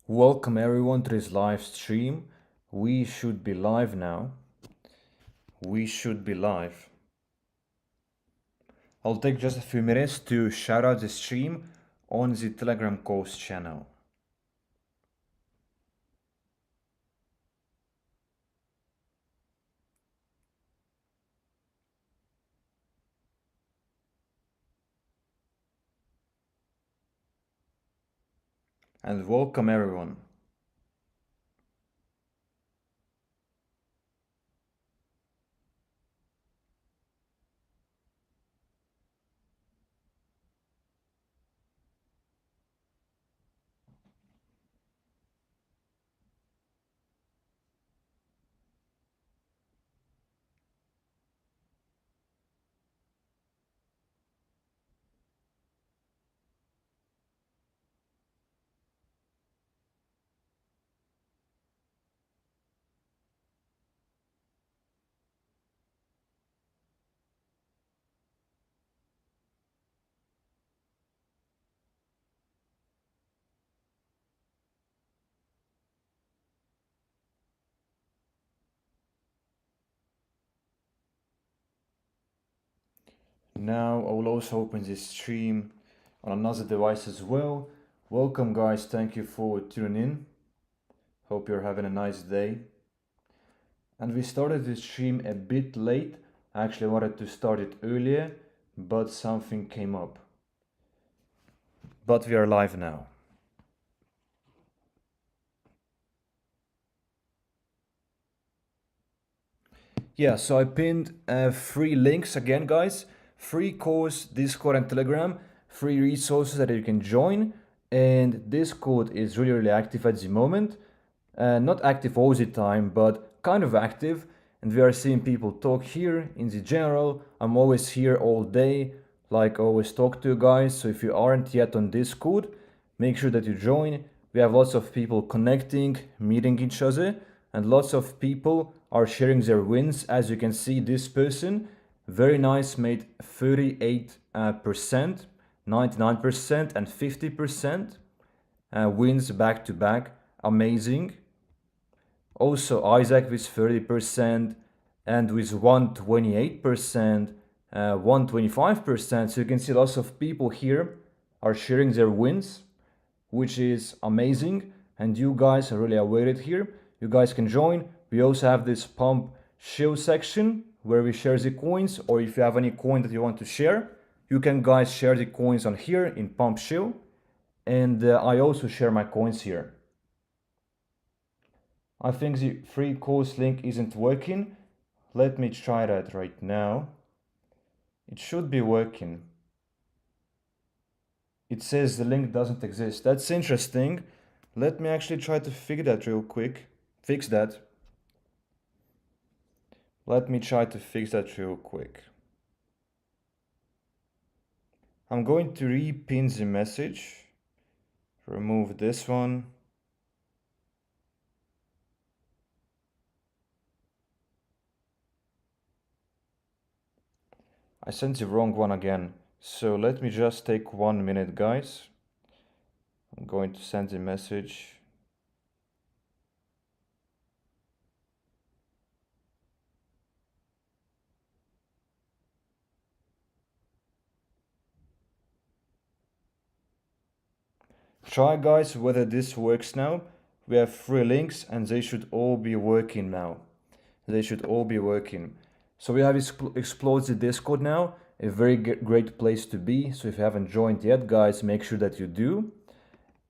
Welcome everyone to this live stream. We should be live now. We should be live. I'll take just a few minutes to shout out the stream on the Telegram Coast channel. And welcome everyone. Now I will also open this stream on another device as well. Welcome guys, thank you for tuning in. Hope you're having a nice day. And we started this stream a bit late. I actually wanted to start it earlier, but something came up. But we are live now. Yeah, so I pinned 3 links again, guys. Free course, Discord and Telegram, free resources that you can join. And Discord is really active at the moment. Not active all the time, but kind of active. And we are seeing people talk here in the general. I'm always here all day, like always talk to you guys. So if you aren't yet on Discord, make sure that you join. We have lots of people connecting, meeting each other, and lots of people are sharing their wins. As you can see, this person, very nice, made 38%, 99% and 50% wins back to back. Amazing. Also Isaac with 30% and with 128%, 125%. So you can see lots of people here are sharing their wins, which is amazing. And you guys are really awaited here. You guys can join. We also have this pump shield section where we share the coins, or if you have any coin that you want to share, you can guys share the coins on here in pump shield. And I also share my coins here. I think the free course link isn't working. Let me try that right now. It should be working. It says the link doesn't exist. That's interesting. Let me actually try to figure that real quick. Fix that. Let me try to fix that real quick. I'm going to re-pin the message. Remove this one. I sent the wrong one again. So let me just take 1 minute, guys. I'm going to send the message. Try guys whether this works now. We have 3 links and they should all be working now. They should all be working. So we have explored the Discord now, a very great place to be. So if you haven't joined yet, guys, make sure that you do.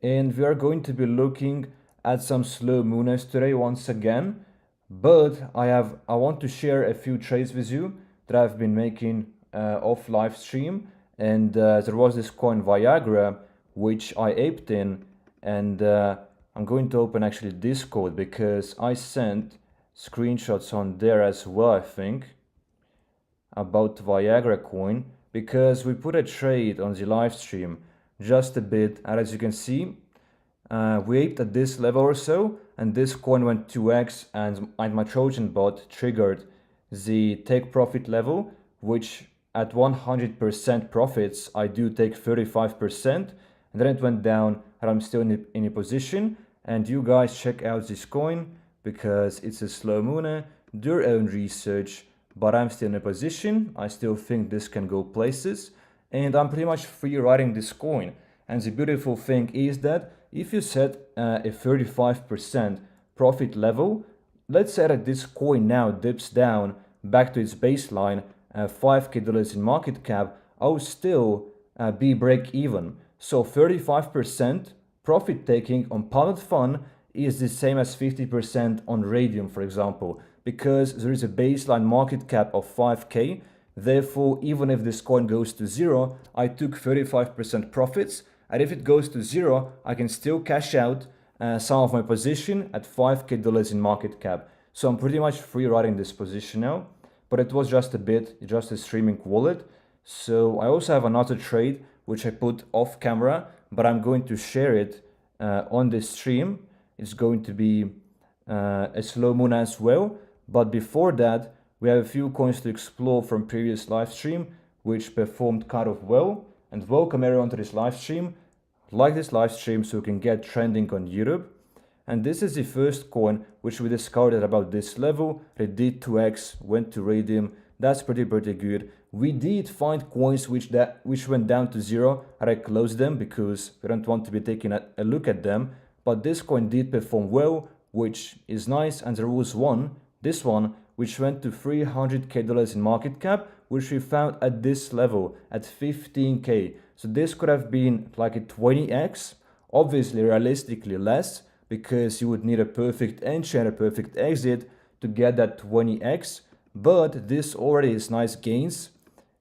And we are going to be looking at some slow mooners today once again. But I want to share a few trades with you that I've been making off live stream. And there was this coin Viagra which I aped in, and I'm going to open actually Discord because I sent screenshots on there as well, I think, about Viagra coin, because we put a trade on the live stream just a bit, and as you can see, we aped at this level or so, and this coin went 2x, and my Trojan bot triggered the take profit level, which at 100% profits, I do take 35%, and then it went down and I'm still in a position, And you guys check out this coin because it's a slow mooner, do your own research, but I'm still in a position. I still think this can go places, and I'm pretty much free riding this coin. And the beautiful thing is that if you set a 35% profit level, let's say that this coin now dips down back to its baseline, $5K in market cap, I'll still be break even. So 35% profit taking on PUMP.FUN is the same as 50% on Radium, for example, because there is a baseline market cap of 5K. Therefore, even if this coin goes to zero, I took 35% profits. And if it goes to zero, I can still cash out some of my position at $5K in market cap. So I'm pretty much free riding this position now, but it was just a bit, just a streaming wallet. So I also have another trade which I put off camera, but I'm going to share it on this stream. It's going to be a slow moon as well. But before that, we have a few coins to explore from previous live stream, which performed kind of well. And welcome everyone to this live stream. Like this live stream so you can get trending on YouTube. And this is the first coin which we discovered at about this level. It did 2x, went to Radium. That's pretty good. We did find coins which went down to zero, and I closed them because we don't want to be taking a look at them. But this coin did perform well, which is nice. And there was this one, which went to $300K in market cap, which we found at this level at 15K. So this could have been like a 20x, obviously realistically less, because you would need a perfect entry and a perfect exit to get that 20x. But this already is nice gains.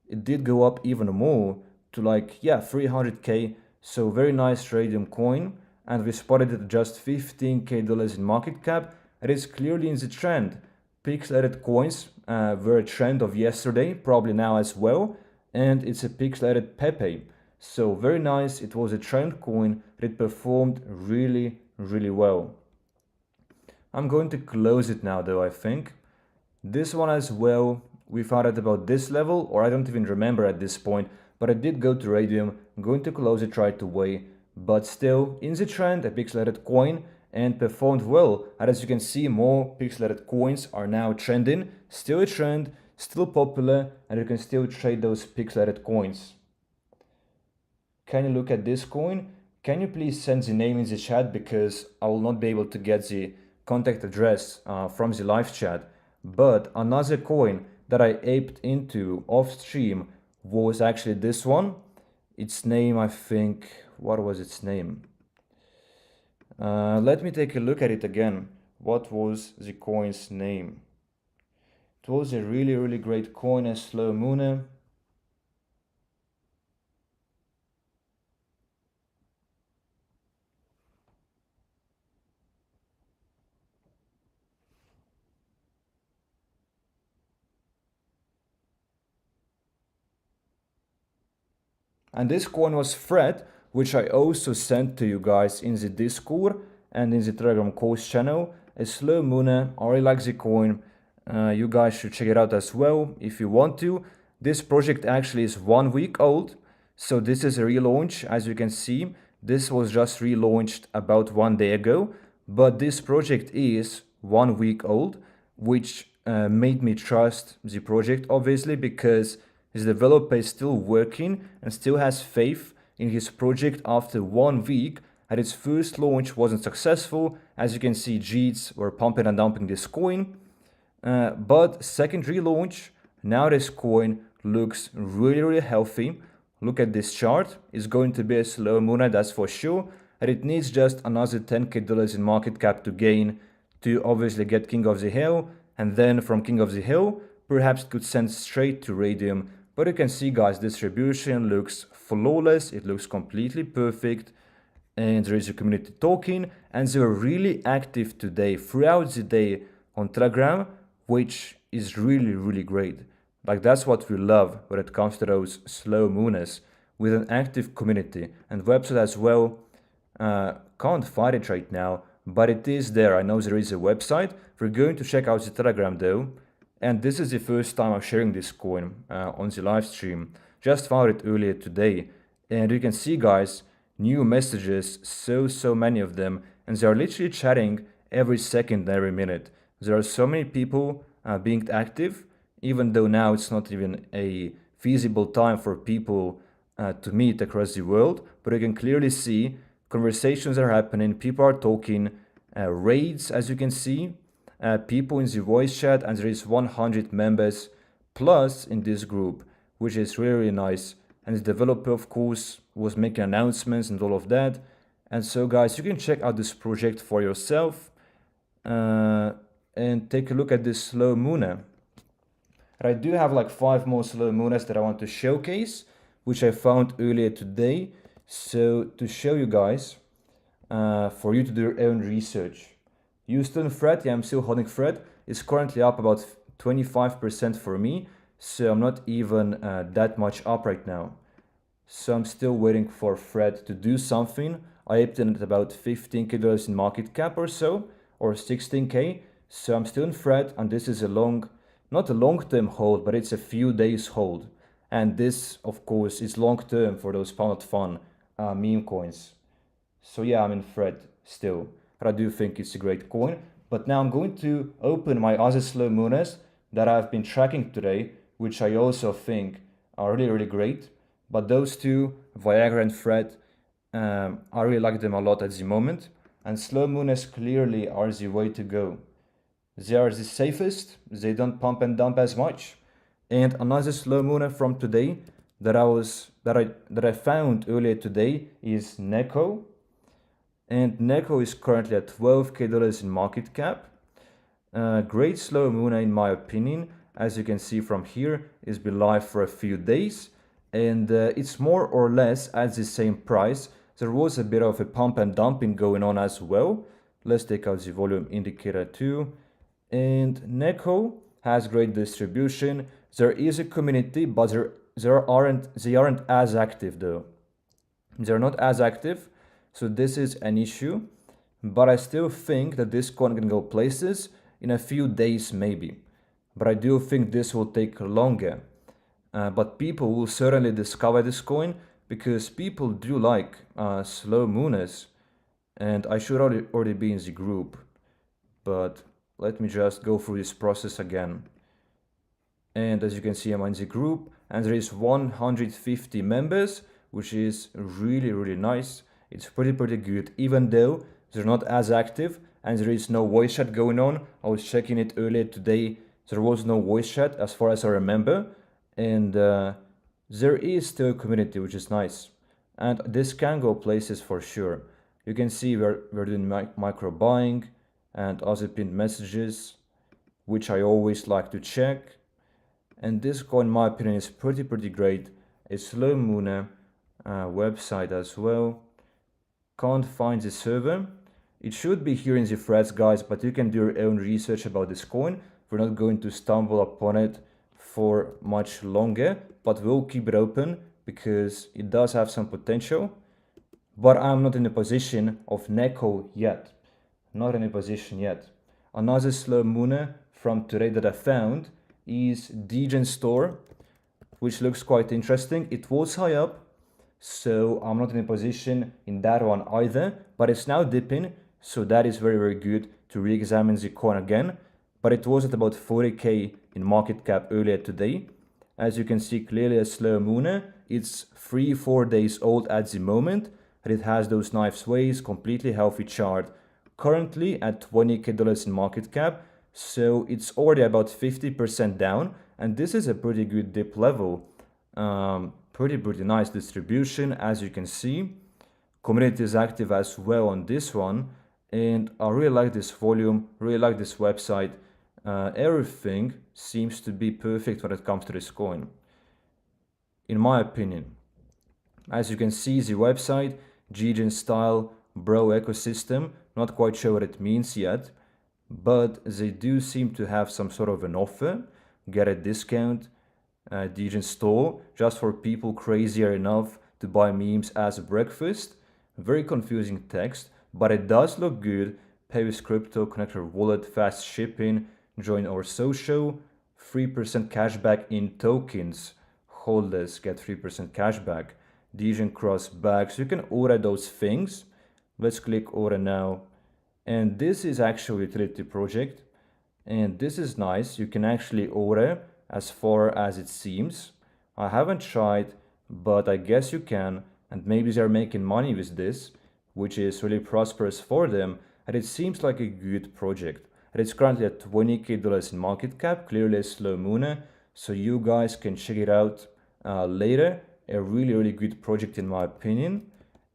It did go up even more to like, yeah, 300K. So very nice Radium coin. And we spotted it at just $15K in market cap. It is clearly in the trend. Pixelated coins were a trend of yesterday, probably now as well. And it's a pixelated Pepe. So very nice. It was a trend coin. It performed really well. I'm going to close it now though, I think. This one as well, we found at about this level, or I don't even remember at this point, but it did go to Radium. I'm going to close it right away, but still in the trend, a pixelated coin, and performed well. And as you can see, more pixelated coins are now trending. Still a trend, still popular, and you can still trade those pixelated coins. Can you look at this coin? Can you please send the name in the chat, because I will not be able to get the contact address from the live chat. But another coin that I aped into off stream was actually this one. Its name, I think, what was its name? Let me take a look at it again. What was the coin's name? It was a really great coin, a slow mooner. And this coin was Fred, which I also sent to you guys in the Discord and in the Telegram course channel. A slow mooner. I really like the coin. You guys should check it out as well if you want to. This project actually is 1 week old. So this is a relaunch. As you can see, this was just relaunched about 1 day ago. But this project is 1 week old, which made me trust the project, obviously, because his developer is still working and still has faith in his project after 1 week, and its first launch wasn't successful. As you can see, Jeets were pumping and dumping this coin. But second relaunch, now this coin looks really healthy. Look at this chart. It's going to be a slow mooner, that's for sure. And it needs just another $10K in market cap to gain to obviously get King of the Hill. And then from King of the Hill, perhaps it could send straight to Radium. But you can see, guys, distribution looks flawless. It looks completely perfect. And there is a community talking. And they were really active today, throughout the day on Telegram, which is really great. Like, that's what we love when it comes to those slow mooners, with an active community. And website as well. Can't find it right now, but it is there. I know there is a website. We're going to check out the Telegram though. And this is the first time I'm sharing this coin on the live stream. Just found it earlier today. And you can see, guys, new messages, so many of them. and they are literally chatting every second, every minute. There are so many people being active, even though now it's not even a feasible time for people to meet across the world, but you can clearly see conversations are happening, people are talking, raids, as you can see, people in the voice chat, and there is 100 members plus in this group, which is really, really nice. And the developer, of course, was making announcements and all of that. And so, guys, you can check out this project for yourself and take a look at this slow mooner. And I do have like 5 more slow mooners that I want to showcase, which I found earlier today. So to show you guys, for you to do your own research. Houston Fred, yeah, I'm still holding Fred, is currently up about 25% for me. So I'm not even that much up right now. So I'm still waiting for Fred to do something. I aped in at about $15K in market cap or so, or 16K. So I'm still in Fred, and this is a not a long-term hold, but it's a few days hold. And this, of course, is long-term for those PUMP.FUN meme coins. So yeah, I'm in Fred still, but I do think it's a great coin. But now I'm going to open my other slow mooners that I've been tracking today, which I also think are really, really great. But those two, Viagra and Fred, I really like them a lot at the moment. And slow mooners clearly are the way to go. They are the safest, they don't pump and dump as much. And another slow mooner from today that I found earlier today is Neko. And Neko is currently at $12K in market cap. Great slow mooner in my opinion. As you can see from here, it's been live for a few days, and it's more or less at the same price. There was a bit of a pump and dumping going on as well. Let's take out the volume indicator too. And Neko has great distribution. There is a community, but they aren't as active though. They're not as active, so this is an issue. But I still think that this coin can go places in a few days maybe. But I do think this will take longer. But people will certainly discover this coin because people do like slow mooners. And I should already be in the group. But let me just go through this process again. And as you can see, I'm in the group and there is 150 members, which is really, really nice. It's pretty good, even though they're not as active and there is no voice chat going on. I was checking it earlier today. There was no voice chat as far as I remember. And there is still a community, which is nice. And this can go places for sure. You can see we're doing micro buying and other pinned messages, which I always like to check. And this coin, in my opinion, is pretty great. A slow mooner website as well. Can't find the server. It should be here in the threads, guys, but you can do your own research about this coin. We're not going to stumble upon it for much longer, but we'll keep it open because it does have some potential. But I'm not in a position of Neko yet. Not in a position yet. Another slow mooner from today that I found is Degen Store, which looks quite interesting. It was high up, so I'm not in a position in that one either, but it's now dipping, so that is very good to re-examine the coin again. But it was at about 40K in market cap earlier today. As you can see clearly, a slow mooner. It's 3-4 days old at the moment, and it has those nice waves, completely healthy chart. Currently at $20K in market cap, so it's already about 50% down, and this is a pretty good dip level. Pretty nice distribution, as you can see. Community is active as well on this one, and I really like this volume, really like this website. Everything seems to be perfect when it comes to this coin, in my opinion. As you can see, the website, Degen style, bro ecosystem, not quite sure what it means yet, but they do seem to have some sort of an offer, get a discount, Degen store, just for people crazier enough to buy memes as breakfast. Very confusing text, but it does look good. Pay with crypto, connect your wallet, fast shipping, join our social, 3% cashback in tokens. Holders get 3% cashback. Degen cross bags, you can order those things. Let's click order now. And this is actually a utility project, and this is nice. You can actually order as far as it seems. I haven't tried, but I guess you can, and maybe they're making money with this, which is really prosperous for them, and it seems like a good project. And it's currently at $20K in market cap, clearly a slow mooner, so you guys can check it out later. A really good project in my opinion,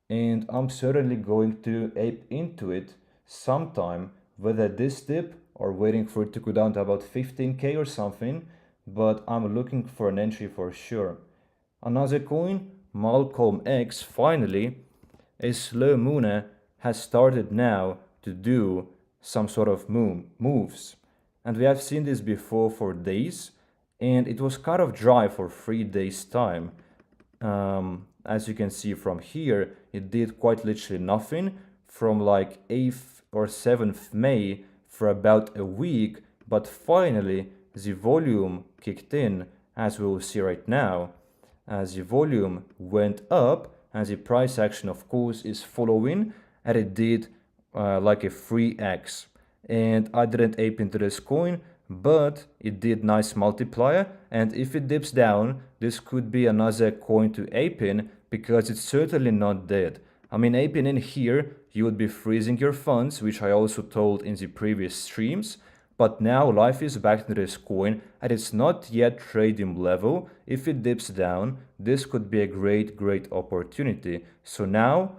and I'm certainly going to ape into it sometime, whether this dip or waiting for it to go down to about 15K or something, but I'm looking for an entry for sure. Another coin, Malcolm X, finally, a slow mooner, has started now to do some sort of moves. And we have seen this before for days, and it was kind of dry for 3 days time. As you can see from here, it did quite literally nothing from like 8th or 7th May for about a week, but finally the volume kicked in, as we will see right now. As the volume went up, and the price action of course is following, and it did like a 3x. And I didn't ape into this coin, but it did nice multiplier, and if it dips down, this could be another coin to ape in, because it's certainly not dead. I mean, aping in here, you would be freezing your funds, which I also told in the previous streams, but now life is back to this coin, and it's not yet trading level. If it dips down, this could be a great opportunity. So now,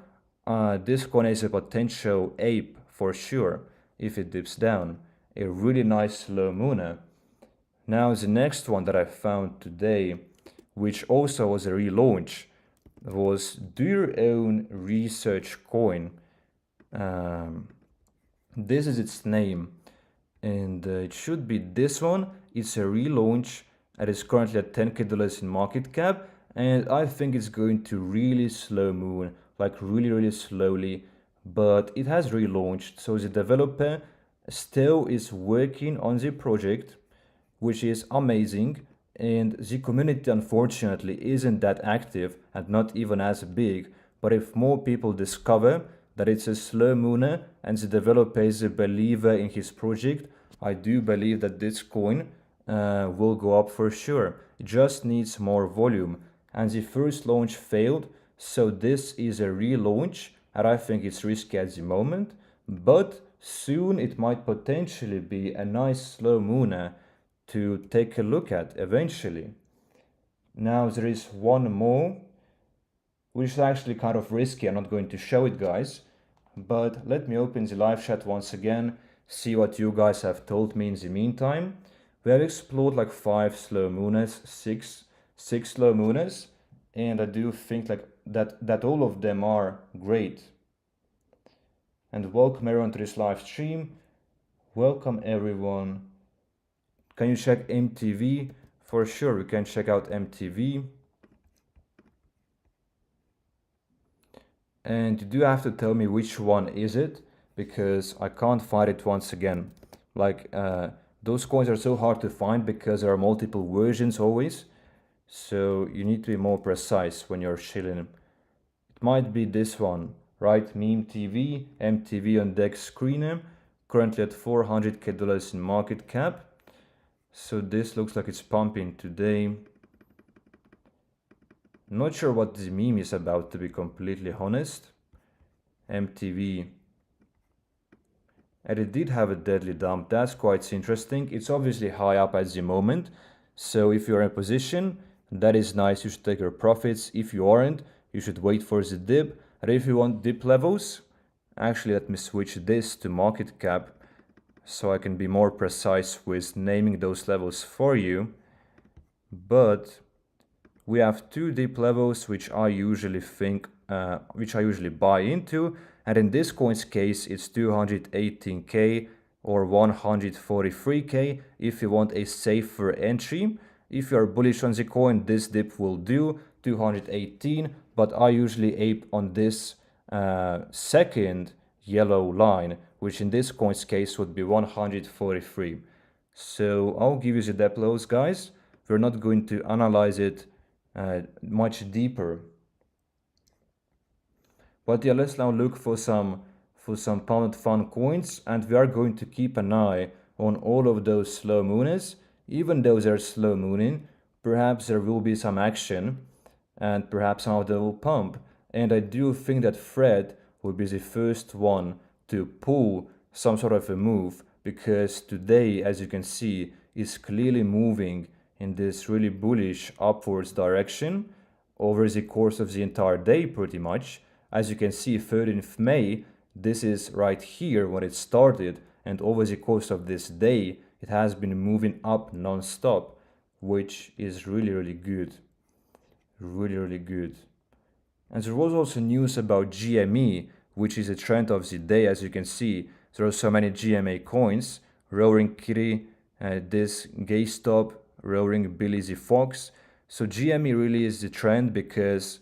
this coin is a potential ape for sure, if it dips down. A really nice slow mooner. Now the next one that I found today, which also was a relaunch, was Do Your Own Research Coin. This is its name, and it should be this one. It's a relaunch. It is currently at $10K in market cap, and I think it's going to really slow moon, like really slowly, but it has relaunched. So the developer still is working on the project, which is amazing, and the community unfortunately isn't that active and not even as big. But if more people discover that it's a slow mooner and the developer is a believer in his project, I do believe that this coin will go up for sure. It just needs more volume, and the first launch failed, so this is a relaunch, and I think it's risky at the moment, but soon it might potentially be a nice slow mooner to take a look at eventually. Now there is one more, which is actually kind of risky. I'm not going to show it, guys, but let me open the live chat once again, see what you guys have told me in the meantime. We have explored like 5 slow mooners, six slow mooners, and I do think like that all of them are great. And welcome everyone to this live stream. Welcome everyone. Can you check MTV? For sure, we can check out MTV. And you do have to tell me which one is it, because I can't find it once again. Like, those coins are so hard to find because there are multiple versions always. So you need to be more precise when you're shilling. It might be this one, right? Meme TV, MTV on deck screener, currently at $400K in market cap. So this looks like it's pumping today. Not sure what the meme is about, to be completely honest. MTV. And it did have a deadly dump. That's quite interesting. It's obviously high up at the moment. So if you're in a position, that is nice. You should take your profits. If you aren't, you should wait for the dip. And if you want dip levels, actually let me switch this to market cap so I can be more precise with naming those levels for you. But we have 2 dip levels which I usually buy into, and in this coin's case it's 218K or 143K if you want a safer entry. If you are bullish on the coin, this dip will do 218, but I usually ape on this second yellow line, which in this coin's case would be 143. So I'll give you the dip lows, guys. We're not going to analyze it much deeper. But yeah, let's now look for some for some PUMP.FUN coins, and we are going to keep an eye on all of those slow mooners. Even though they're slow mooning, perhaps there will be some action, and perhaps some of them will pump. And I do think that Fred will be the first one to pull some sort of a move, because today, as you can see, is clearly moving in this really bullish upwards direction over the course of the entire day pretty much. As you can see, 13th May, this is right here when it started, and over the course of this day it has been moving up non-stop, which is really good. Really good. And there was also news about GME, which is a trend of the day. As you can see, there are so many GMA coins: Roaring Kitty, this GameStop, Roaring Billy the Fox. So GME really is the trend, because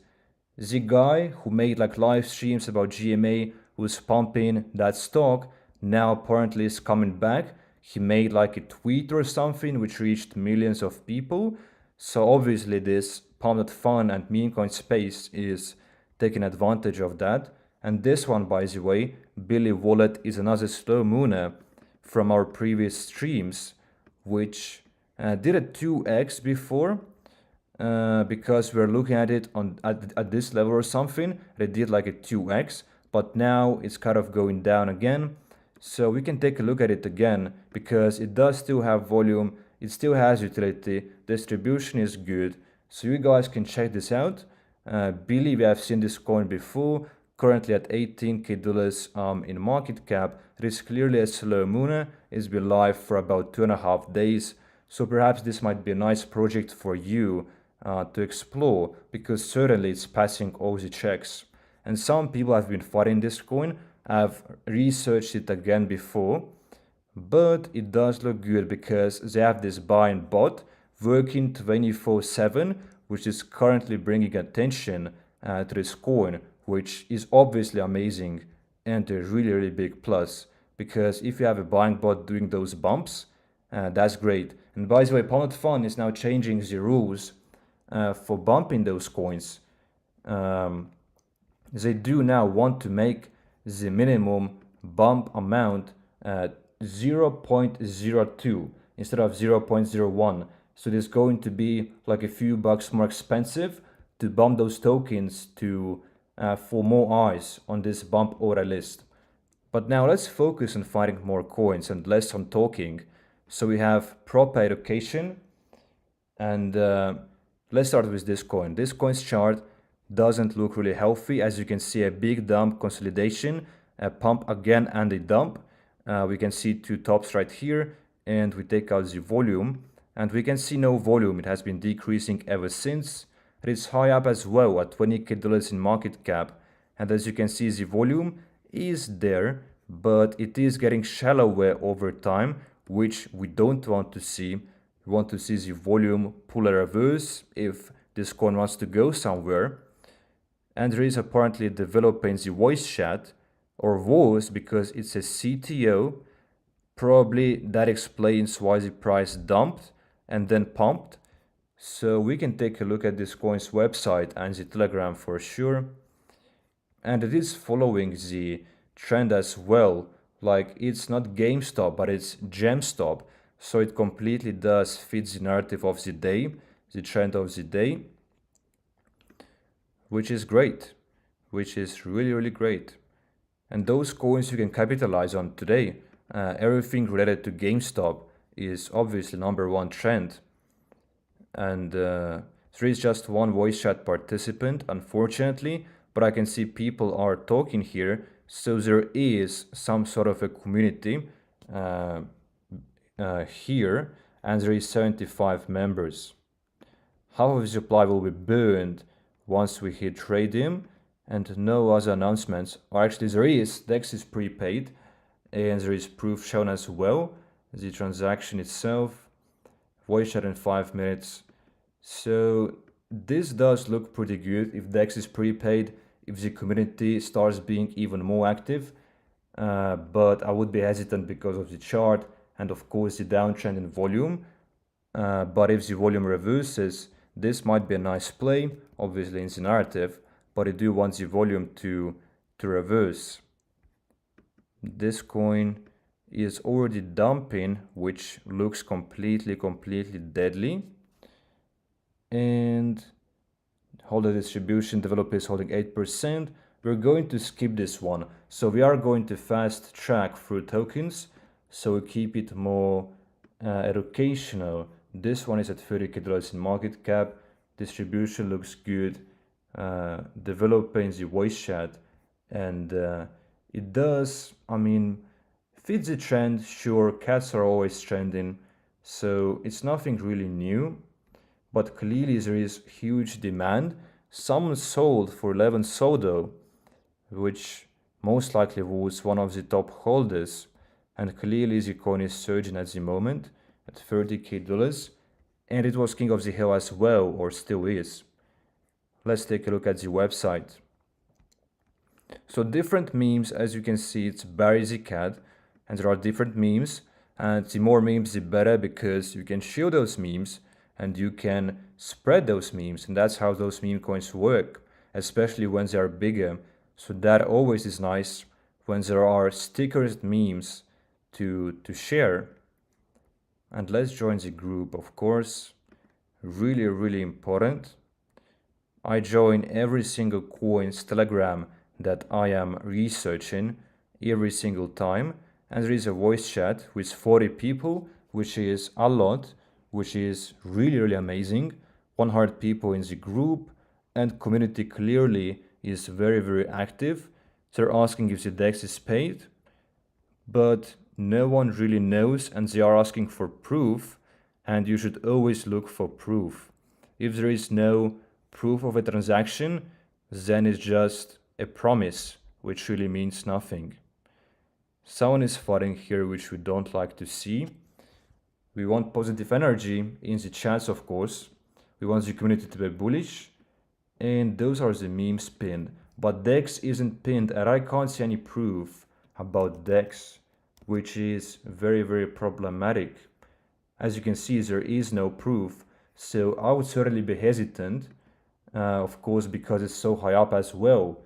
the guy who made like live streams about GMA was pumping that stock, now apparently is coming back. He made like a tweet or something which reached millions of people. So obviously this PUMP.FUN and Memecoin space is taking advantage of that. And this one, by the way, Billy Wallet, is another slow mooner from our previous streams, which did a 2x before, because we're looking at it at this level or something. It did like a 2x, but now it's kind of going down again. So we can take a look at it again, because it does still have volume, it still has utility, distribution is good. So you guys can check this out. Billy, we have seen this coin before, currently at $18K in market cap. It is clearly a slow mooner. It's been live for about 2.5 days. So perhaps this might be a nice project for you to explore, because certainly it's passing all the checks. And some people have been fighting this coin. I've researched it again before, but it does look good because they have this buying bot working 24/7, which is currently bringing attention to this coin, which is obviously amazing and a really big plus, because if you have a buying bot doing those bumps, that's great. And by the way, PUMP.FUN is now changing the rules for bumping those coins. They do now want to make the minimum bump amount 0.02 instead of 0.01. So it's going to be like a few bucks more expensive to bump those tokens to for more eyes on this bump order list. But now let's focus on finding more coins and less on talking. So we have proper education, and let's start with this coin. This coin's chart doesn't look really healthy. As you can see, a big dump consolidation, a pump again and a dump. We can see two tops right here, and we take out the volume, and we can see no volume. It has been decreasing ever since. It is high up as well at $20K in market cap, and as you can see, the volume is there, but it is getting shallower over time, which we don't want to see. We want to see the volume pull a reverse if this coin wants to go somewhere. And there is apparently a developer in the voice chat, or was, because it's a CTO. Probably that explains why the price dumped and then pumped. So we can take a look at this coin's website and the Telegram for sure. And it is following the trend as well. Like, it's not GameStop, but it's GemStop. So it completely does fit the narrative of the day, the trend of the day, which is great, which is really great. And those coins you can capitalize on today. Everything related to GameStop is obviously #1 trend. And there is just one voice chat participant, unfortunately, but I can see people are talking here, so there is some sort of a community here, and there is 75 members. Half of the supply will be burned once we hit Tradium, and no other announcements. Or actually there is, DEX is prepaid, and there is proof shown as well, the transaction itself, voice chat in 5 minutes. So this does look pretty good if DEX is prepaid, if the community starts being even more active, but I would be hesitant because of the chart and of course the downtrend in volume. But if the volume reverses, this might be a nice play, obviously in the narrative, but I do want the volume to reverse. This coin is already dumping, which looks completely deadly. And holder distribution, developers holding 8%. We're going to skip this one. So we are going to fast track through tokens. So we keep it more educational. This one is at $30K in market cap. Distribution looks good. Developer in the voice chat. And it does, I mean, fits the trend. Sure, cats are always trending. So it's nothing really new. But clearly there is huge demand. Some sold for 11 Sodo, which most likely was one of the top holders. And clearly the coin is surging at the moment at $30K. And it was king of the hill as well, or still is. Let's take a look at the website. So different memes, as you can see, it's Barry the cat, and there are different memes. And the more memes, the better, because you can share those memes and you can spread those memes, and that's how those meme coins work, especially when they are bigger. So that always is nice when there are stickers memes to share. And let's join the group, of course. Really important. I join every single coin's Telegram that I am researching every single time, and there is a voice chat with 40 people, which is a lot, which is really amazing. 100 people in the group, and community clearly is very active. They're asking if the DEX is paid, but no one really knows, and they are asking for proof, and you should always look for proof. If there is no proof of a transaction, then it's just a promise, which really means nothing. Someone is fighting here, which we don't like to see. We want positive energy in the chats, of course. We want the community to be bullish. And those are the memes pinned. But DEX isn't pinned, and I can't see any proof about DEX, which is very problematic. As you can see, there is no proof. So I would certainly be hesitant, of course, because it's so high up as well.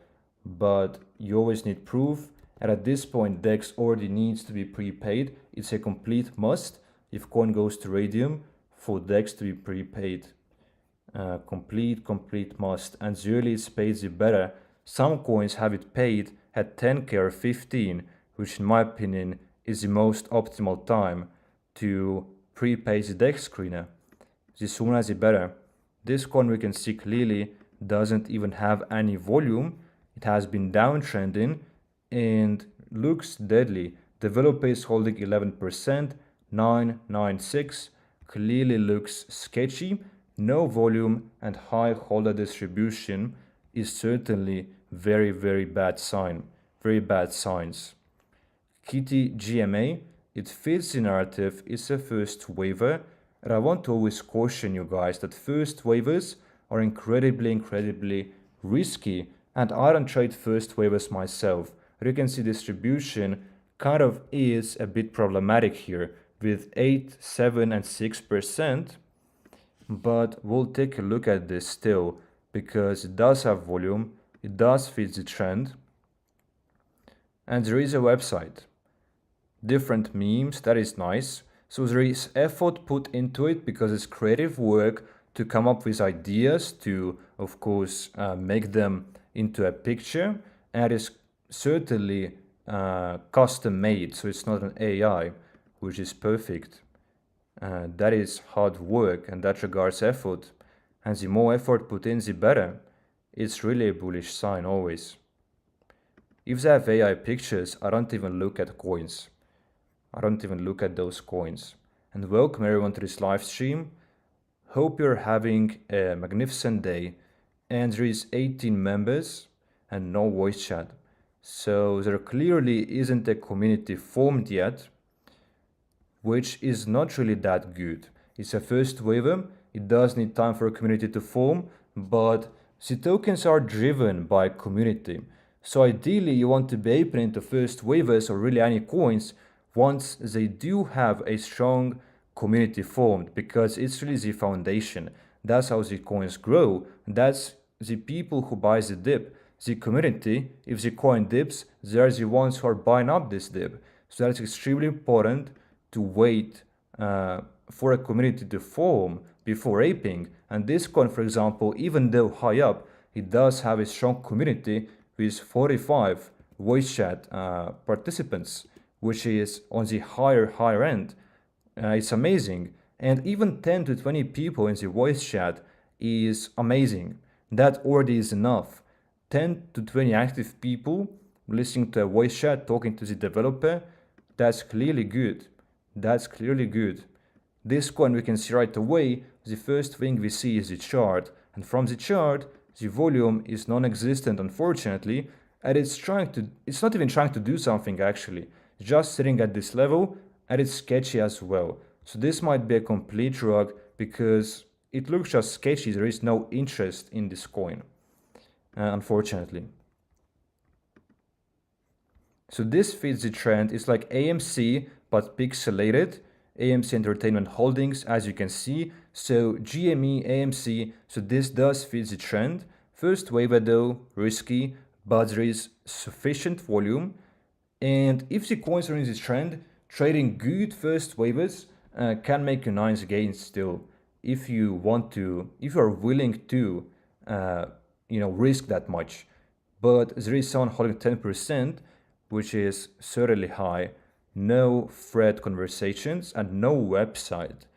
But you always need proof. And at this point, DEX already needs to be prepaid. It's a complete must if coin goes to Radium for DEX to be prepaid. Complete must. And the earlier it's paid, the better. Some coins have it paid at 10K or 15, which in my opinion is the most optimal time to prepay the DEX screener. The sooner the better. This coin we can see clearly doesn't even have any volume. It has been downtrending and looks deadly. Developer is holding 11%, 996, clearly looks sketchy. No volume and high holder distribution is certainly very bad sign. Very bad signs. Kitty GMA, it fits the narrative, it's a first waiver, and I want to always caution you guys that first waivers are incredibly risky, and I don't trade first waivers myself. You can see distribution kind of is a bit problematic here with 8, 7 and 6%, but we'll take a look at this still because it does have volume, it does fit the trend, and there is a website. Different memes, that is nice. So there is effort put into it because it's creative work to come up with ideas to, of course, make them into a picture, and it's certainly custom made, so it's not an AI, which is perfect. That is hard work, and that regards effort, and the more effort put in, the better. It's really a bullish sign always. If they have AI pictures, I don't even look at coins. I don't even look at those coins. And welcome everyone to this live stream. Hope you're having a magnificent day. And there is 18 members and no voice chat. So there clearly isn't a community formed yet, which is not really that good. It's a first waiver. It does need time for a community to form, but the tokens are driven by community. So ideally you want to be able into first waivers or really any coins once they do have a strong community formed, because it's really the foundation. That's how the coins grow. That's the people who buy the dip. the community, if the coin dips, they are the ones who are buying up this dip. So that's extremely important to wait for a community to form before aping. And this coin, for example, even though high up, it does have a strong community with 45 voice chat participants, which is on the higher end. It's amazing. And even 10 to 20 people in the voice chat is amazing. That already is enough. 10 to 20 active people listening to a voice chat, talking to the developer, that's clearly good. That's clearly good. This coin we can see right away, the first thing we see is the chart. And from the chart, the volume is non-existent, unfortunately, and it's not even trying to do something actually. It's just sitting at this level, and it's sketchy as well. So this might be a complete rug because it looks just sketchy. There is no interest in this coin, unfortunately. So this fits the trend. It's like AMC but pixelated. AMC Entertainment Holdings, as you can see. So GME, AMC, so this does fit the trend. First waiver though, risky, but there is sufficient volume. And if the coins are in this trend, trading good first waivers can make you nice gains still. If you want to, if you are willing to, risk that much. But there is someone holding 10%, which is certainly high. No thread conversations and no website.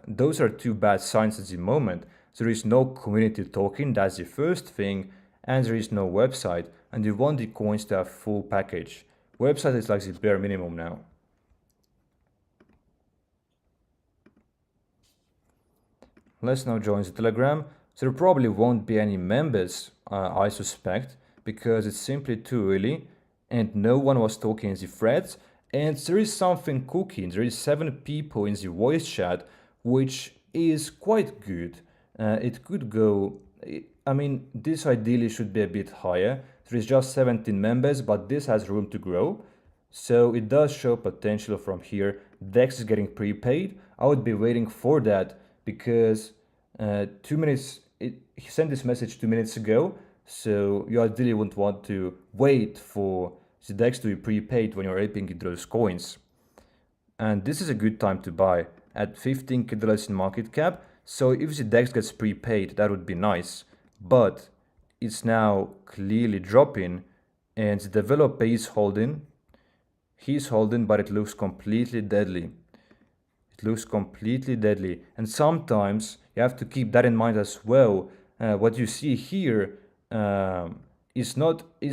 Those are two bad signs at the moment. There is no community talking, that's the first thing, and there is no website, and you want the coins to have full package. Website is like the bare minimum now. Let's now join the Telegram. There probably won't be any members, I suspect, because it's simply too early and no one was talking in the threads. And there is something cooking. There is 7 people in the voice chat, which is quite good. It could go, I mean, this ideally should be a bit higher. There is just 17 members, but this has room to grow. So it does show potential from here. Dex is getting prepaid. I would be waiting for that because 2 minutes, he sent this message 2 minutes ago. So you ideally wouldn't want to wait for the DEX to be prepaid when you're aping into those coins. And this is a good time to buy at $15K in market cap. So if the DEX gets prepaid, that would be nice. But it's now clearly dropping and the developer is holding. He's holding, but it looks completely deadly. It looks completely deadly. And sometimes you have to keep that in mind as well. What you see here is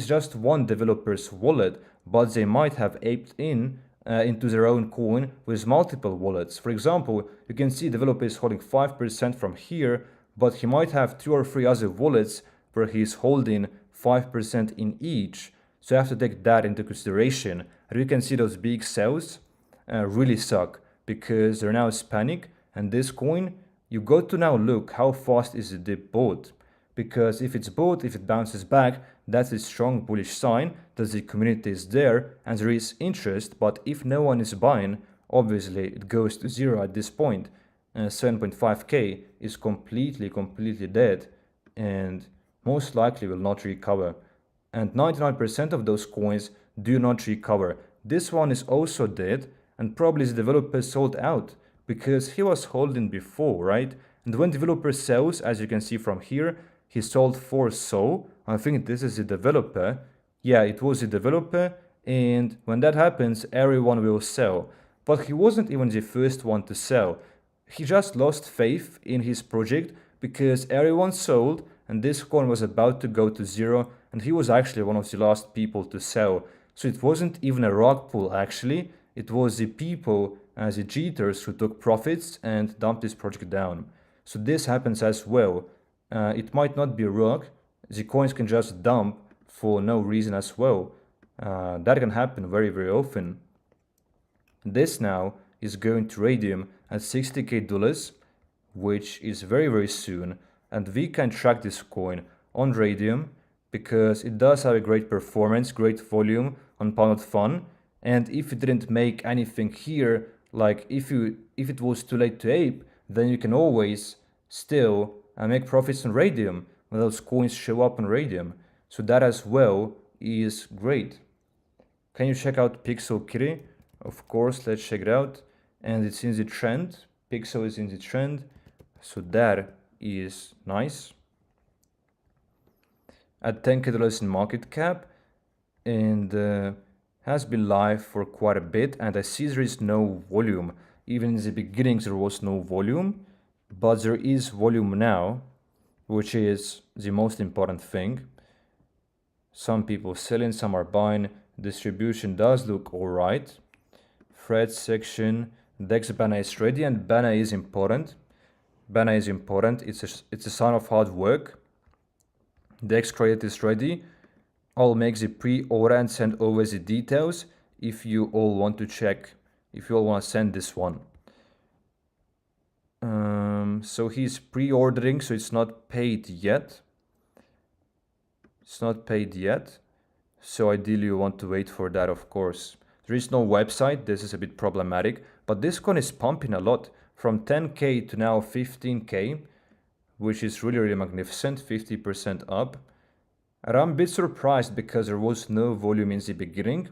just one developer's wallet, but they might have aped into their own coin with multiple wallets. For example, you can see developer is holding 5% from here, but he might have 2 or 3 other wallets where he's holding 5% in each. So you have to take that into consideration. And you can see those big sells really suck because they're now Hispanic, and this coin, you got to now look how fast is the dip bought. Because if it's bought, if it bounces back, that's a strong bullish sign that the community is there and there is interest. But if no one is buying, obviously it goes to zero at this point. 7.5K is completely dead and most likely will not recover. And 99% of those coins do not recover. This one is also dead and probably the developer sold out because he was holding before, right? And when developer sells, as you can see from here, he sold for so. I think this is the developer. Yeah, it was the developer. And when that happens, everyone will sell. But he wasn't even the first one to sell. He just lost faith in his project because everyone sold and this coin was about to go to zero. And he was actually one of the last people to sell. So it wasn't even a rug pull actually. It was the people, the cheaters who took profits and dumped this project down. So this happens as well. It might not be a rug. The coins can just dump for no reason as well. That can happen very often. This now is going to Radium at $60K, which is very soon. And we can track this coin on Radium because it does have a great performance, great volume on PUMP.FUN. And if it didn't make anything here, like if it was too late to ape, then you can always still make profits on Radium when those coins show up on Radium. So that as well is great. Can you check out Pixel Kitty? Of course, let's check it out. And it's in the trend. Pixel is in the trend. So that is nice. At $10K in market cap, and has been live for quite a bit, and I see there is no volume. Even in the beginning there was no volume, but there is volume now, which is the most important thing. Some people selling, some are buying. Distribution does look alright. Thread section, DEX banner is ready, and banner is important. Banner is important, it's a sign of hard work. DEX credit is ready. I'll make the pre-order and send over the details if you all want to check, if you all want to send this one. So he's pre-ordering, so it's not paid yet. It's not paid yet. So ideally you want to wait for that, of course. There is no website, this is a bit problematic, but this coin is pumping a lot from 10K to now 15K, which is really magnificent, 50% up. And I'm a bit surprised because there was no volume in the beginning,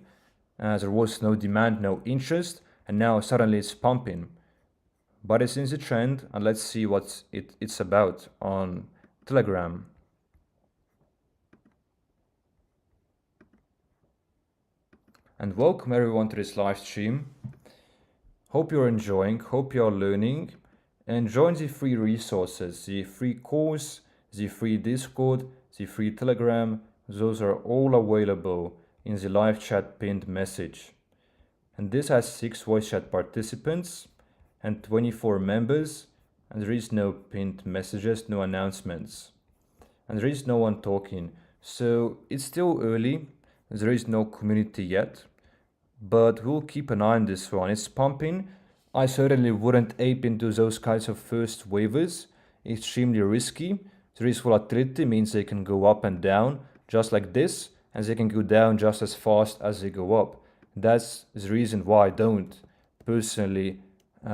there was no demand, no interest, and now suddenly it's pumping. But it's in the trend, and let's see what it's about on Telegram. And welcome everyone to this live stream. Hope you're enjoying, hope you're learning, and join the free resources, the free course, the free Discord, the free Telegram. Those are all available in the live chat pinned message. And this has 6 voice chat participants and 24 members, and there is no pinned messages, no announcements, and there is no one talking. So it's still early, there is no community yet, but we'll keep an eye on this one. It's pumping. I certainly wouldn't ape into those kinds of first waivers, extremely risky. There is volatility, means they can go up and down just like this, and they can go down just as fast as they go up. That's the reason why I don't personally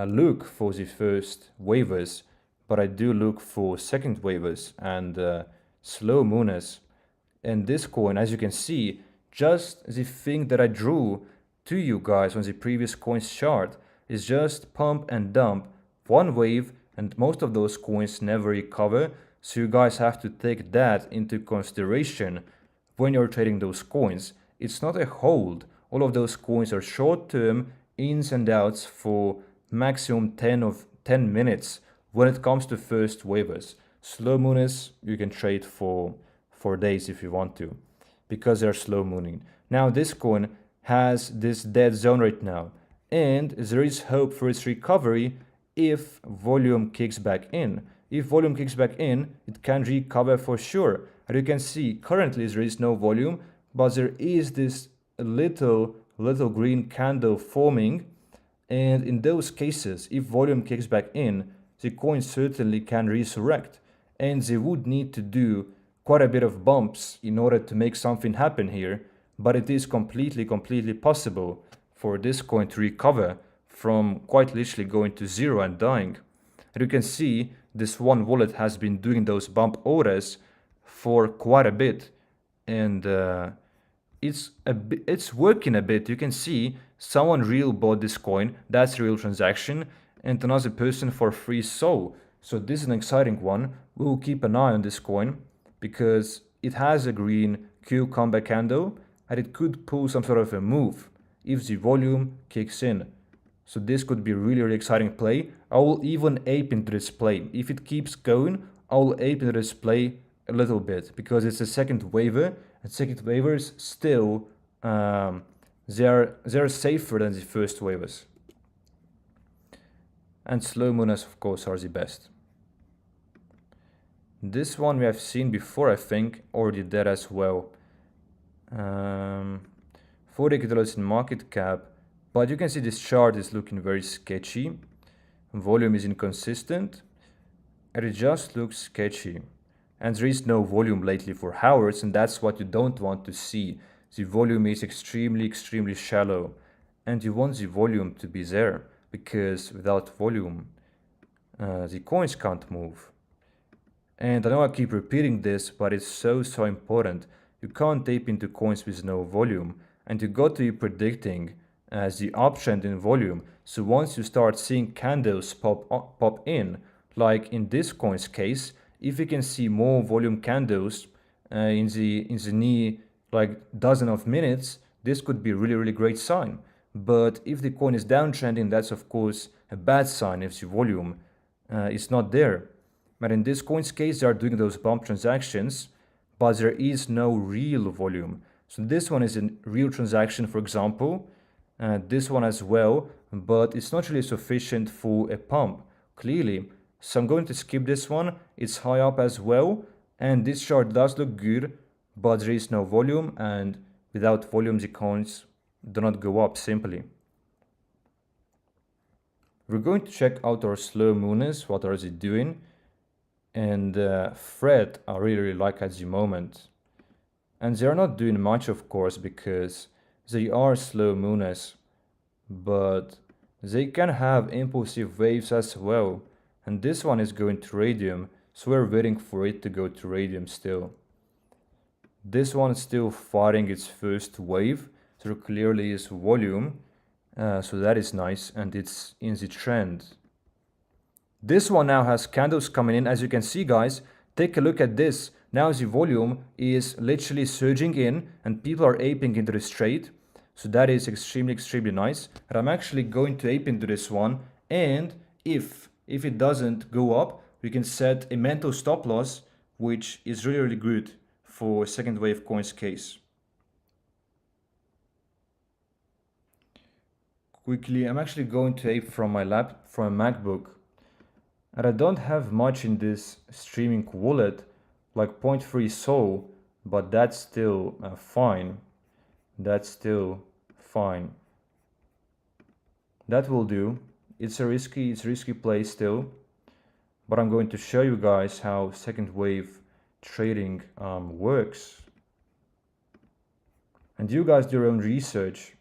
look for the first waivers, but I do look for second waivers and slow mooners. And this coin, as you can see, just the thing that I drew to you guys on the previous coins chart is just pump and dump, one wave, and most of those coins never recover. So you guys have to take that into consideration when you're trading those coins. It's not a hold. All of those coins are short-term ins and outs for maximum 10 minutes when it comes to first waivers. Slow mooners you can trade for days if you want to, because they're slow mooning. Now this coin has this dead zone right now, and there is hope for its recovery if volume kicks back in. If volume kicks back in, it can recover for sure. And you can see currently there is no volume, but there is this little green candle forming, and in those cases, if volume kicks back in, the coin certainly can resurrect, and they would need to do quite a bit of bumps in order to make something happen here, but it is completely possible for this coin to recover from quite literally going to zero and dying. And you can see this one wallet has been doing those bump orders for quite a bit, and it's working a bit. You can see someone real bought this coin, that's a real transaction, and another person for free sold. So this is an exciting one. We will keep an eye on this coin because it has a green Q comeback candle, and it could pull some sort of a move if the volume kicks in. So this could be really exciting play. I will even ape into this play. If it keeps going, I will ape into this play a little bit because it's a second waiver, and second waivers still they're safer than the first waivers. And slow mooners of course are the best. This one we have seen before, I think, already dead as well. $40 in market cap, but you can see this chart is looking very sketchy. Volume is inconsistent, and it just looks sketchy. And there is no volume lately for hours, and that's what you don't want to see. The volume is extremely shallow, and you want the volume to be there, because without volume, the coins can't move. And I know I keep repeating this, but it's so important. You can't tape into coins with no volume, and you got to be predicting the uptrend in volume. So once you start seeing candles pop in, like in this coin's case, if you can see more volume candles in the near like dozen of minutes, this could be a really great sign. But if the coin is downtrending, that's of course a bad sign if the volume is not there. But in this coin's case, they are doing those bump transactions, but there is no real volume. So this one is a real transaction, for example, this one as well, but it's not really sufficient for a pump, clearly. So I'm going to skip this one. It's high up as well, and this chart does look good, but there is no volume, and without volume the coins do not go up simply. We're going to check out our slow mooners, what are they doing, and Fred I really like at the moment. And they are not doing much, of course, because they are slow mooners, but they can have impulsive waves as well. And this one is going to radium, so we're waiting for it to go to radium still. This one is still fighting its first wave, so there clearly is volume, so that is nice, and it's in the trend. This one now has candles coming in, as you can see, guys. Take a look at this. Now the volume is literally surging in, and people are aping into this trade. So that is extremely nice. And I'm actually going to ape into this one, and if it doesn't go up, we can set a mental stop loss, which is really good for second wave coins case. Quickly, I'm actually going to ape from my MacBook. And I don't have much in this streaming wallet, like 0.3 Sol, but that's still fine. That's still fine. That will do. It's a risky play still, but I'm going to show you guys how second wave trading works. And you guys do your own research.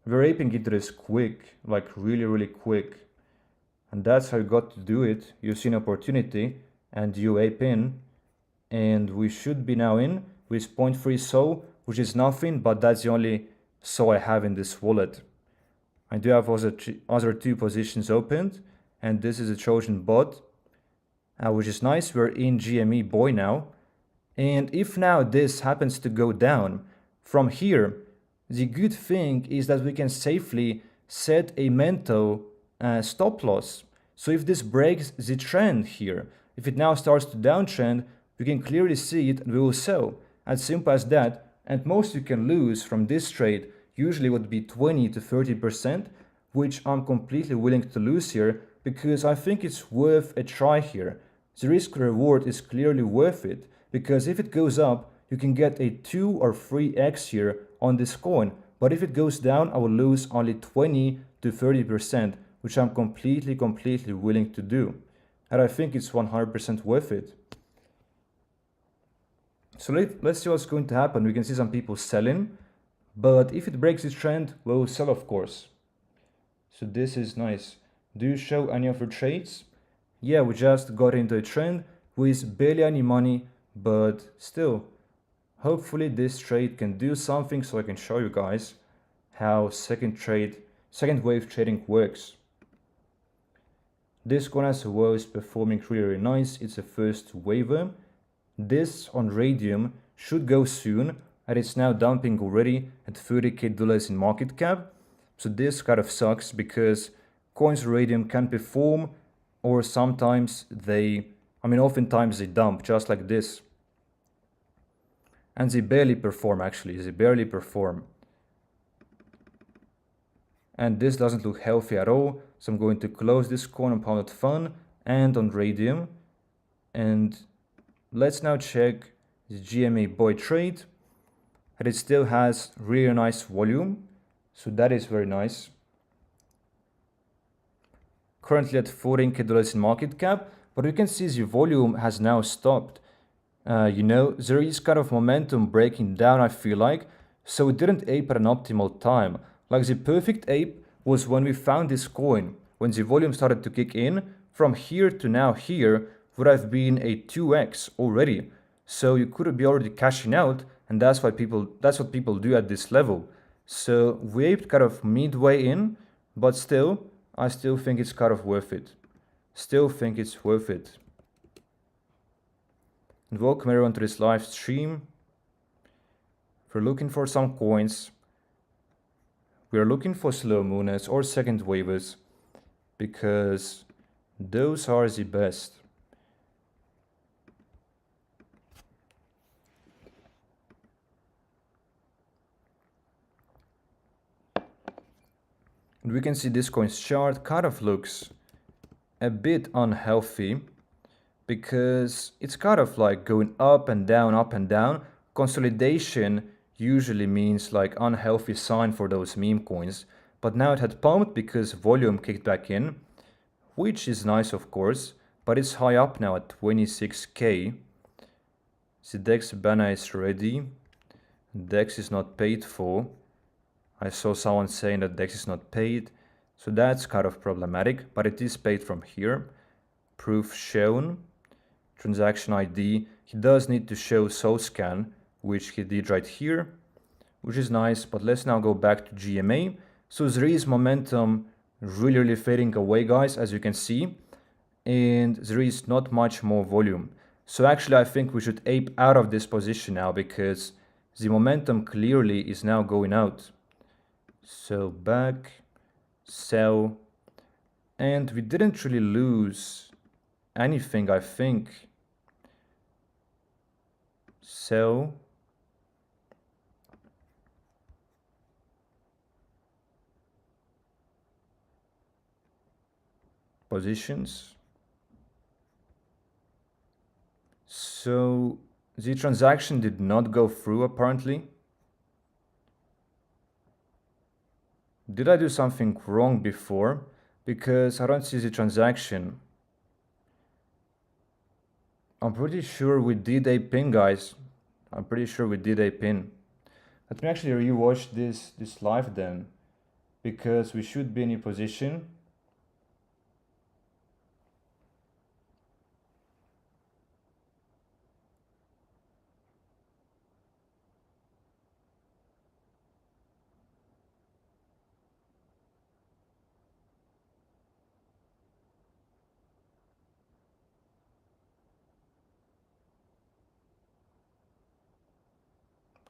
We're aping into this quick, like really quick. And that's how you got to do it. You see an opportunity and you ape in, and we should be now in with 0.3 Sol, which is nothing, but that's the only Sol I have in this wallet. I do have other two positions opened, and this is a Trojan bot, which is nice. We're in GME boy now, and if now this happens to go down from here, the good thing is that we can safely set a mental stop loss. So if this breaks the trend here, if it now starts to downtrend, we can clearly see it and we will sell. As simple as that. And most you can lose from this trade usually would be 20 to 30%, which I'm completely willing to lose here because I think it's worth a try here. The risk reward is clearly worth it, because if it goes up, you can get a 2 or 3x here on this coin. But if it goes down, I will lose only 20 to 30%, which I'm completely willing to do. And I think it's 100% worth it. So let's see what's going to happen. We can see some people selling, but if it breaks this trend, we'll sell, of course. So this is nice. Do you show any of your trades? Yeah, we just got into a trend with barely any money, but still, hopefully this trade can do something so I can show you guys how second wave trading works. This coin as well is performing really nice. It's a first waver. This on Radium should go soon, and it's now dumping already at $30K in market cap. So this kind of sucks because coins Radium can perform, or sometimes oftentimes they dump just like this. And they barely perform, actually. They barely perform. And this doesn't look healthy at all. So I'm going to close this coin on PUMP.FUN and on Radium. And let's now check the GMA boy trade. And it still has really nice volume. So that is very nice. Currently at $14K in market cap. But you can see the volume has now stopped. There is kind of momentum breaking down, I feel like. So it didn't ape at an optimal time. Like the perfect ape was when we found this coin. When the volume started to kick in, from here to now here would have been a 2x already. So you could be already cashing out, and that's what people do at this level. So we aped kind of midway in, but still, I still think it's kind of worth it. Still think it's worth it. And welcome everyone to this live stream. If we're looking for some coins, we are looking for slow mooners or second waves, because those are the best. And we can see this coin's chart kind of looks a bit unhealthy, because it's kind of like going up and down, up and down. Consolidation usually means like unhealthy sign for those meme coins, but now it had pumped because volume kicked back in, which is nice of course, but it's high up now at 26k. The DEX banner is ready. DEX is not paid for. I saw someone saying that DEX is not paid, so that's kind of problematic, but it is paid from here. Proof shown. Transaction ID. He does need to show SoScan, which he did right here, which is nice, but let's now go back to GMA. So there is momentum really fading away, guys, as you can see, and there is not much more volume. So actually I think we should ape out of this position now, because the momentum clearly is now going out. So back, sell, and we didn't really lose anything, I think. Sell, positions. So the transaction did not go through apparently. Did I do something wrong before? Because I don't see the transaction. I'm pretty sure we did a pin, guys. I'm pretty sure we did a pin. Let me actually rewatch this live then, because we should be in a position.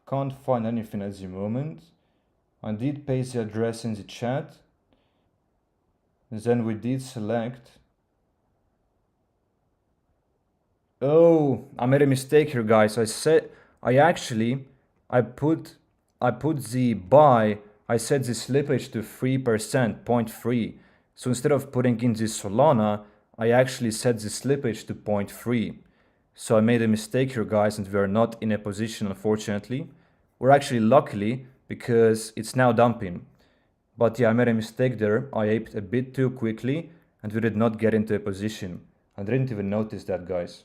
Can't find anything at the moment. I did paste the address in the chat. Then we did select. Oh, I made a mistake here, guys. I put the buy, I set the slippage to 3%, 0.3. So instead of putting in the Solana, I actually set the slippage to 0.3. So I made a mistake here, guys, and we are not in a position, unfortunately. We're actually luckily, because it's now dumping. But yeah, I made a mistake there. I aped a bit too quickly, and we did not get into a position. I didn't even notice that, guys.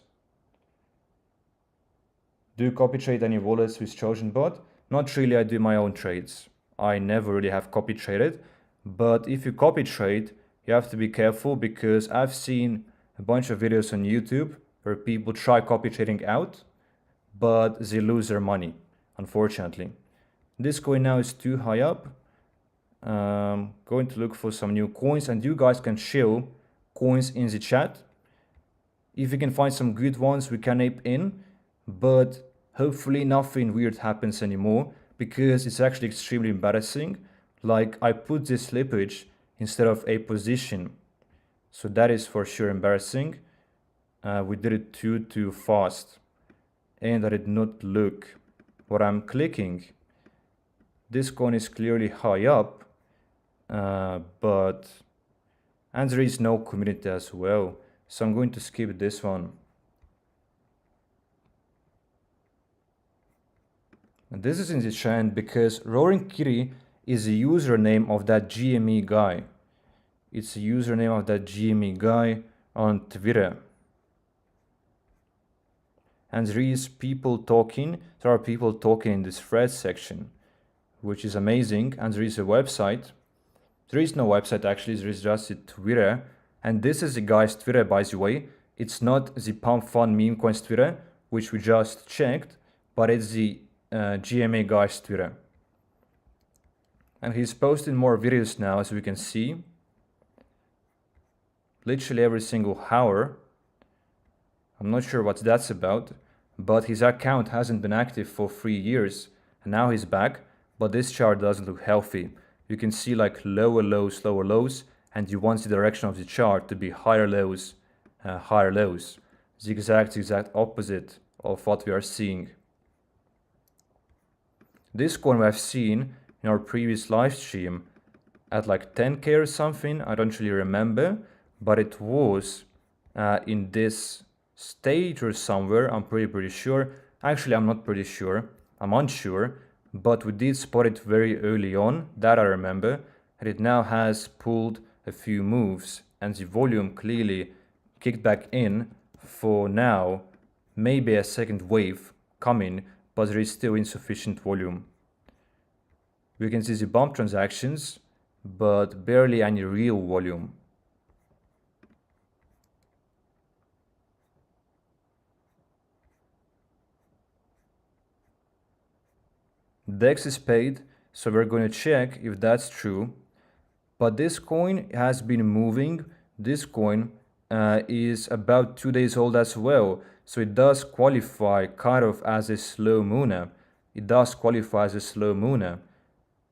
Do you copy trade any wallets with Trojan bot? Not really, I do my own trades. I never really have copy traded, but if you copy trade, you have to be careful, because I've seen a bunch of videos on YouTube where people try copy trading out, but they lose their money, unfortunately. This coin now is too high up. Going to look for some new coins, and you guys can show coins in the chat. If we can find some good ones, we can ape in, but hopefully nothing weird happens anymore, because it's actually extremely embarrassing. Like, I put this slippage instead of a position, so that is for sure embarrassing. We did it too fast, and I did not look what I'm clicking. This coin is clearly high up, and there is no community as well, so I'm going to skip this one. And this is in the trend because Roaring Kitty is the username of that GME guy. It's the username of that GME guy on Twitter. And there is people talking. There are people talking in this thread section, which is amazing. And there is a website. There is no website actually, there is just a Twitter. And this is the guy's Twitter, by the way. It's not the PUMP.FUN Memecoins Twitter, which we just checked, but it's the GMA guy's Twitter. And he's posting more videos now, as we can see. Literally every single hour. I'm not sure what that's about, but his account hasn't been active for 3 years, and now he's back, but this chart doesn't look healthy. You can see like lower lows, and you want the direction of the chart to be higher lows. The exact opposite of what we are seeing. This coin we have seen in our previous live stream at like 10k or something, I don't really remember, but it was in this stage or somewhere, I'm pretty sure. Actually, I'm not pretty sure, I'm unsure, but we did spot it very early on, that I remember, and it now has pulled a few moves, and the volume clearly kicked back in for now, maybe a second wave coming, but there is still insufficient volume. We can see the bump transactions, but barely any real volume. DEX is paid, so we're going to check if that's true. But this coin has been moving. This coin is about 2 days old as well, so it does qualify kind of as a slow mooner. It does qualify as a slow mooner,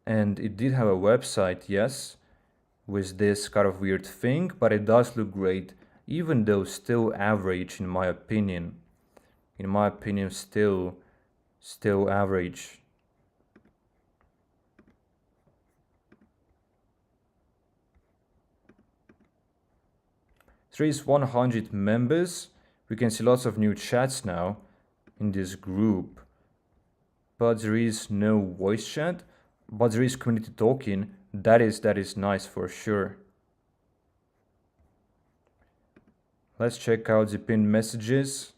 and it did have a website, yes, with this kind of weird thing, but it does look great, even though still average in my opinion. In my opinion, still average. There is 100 members. We can see lots of new chats now in this group, but there is no voice chat, but there is community talking. That is nice for sure. Let's check out the pinned messages.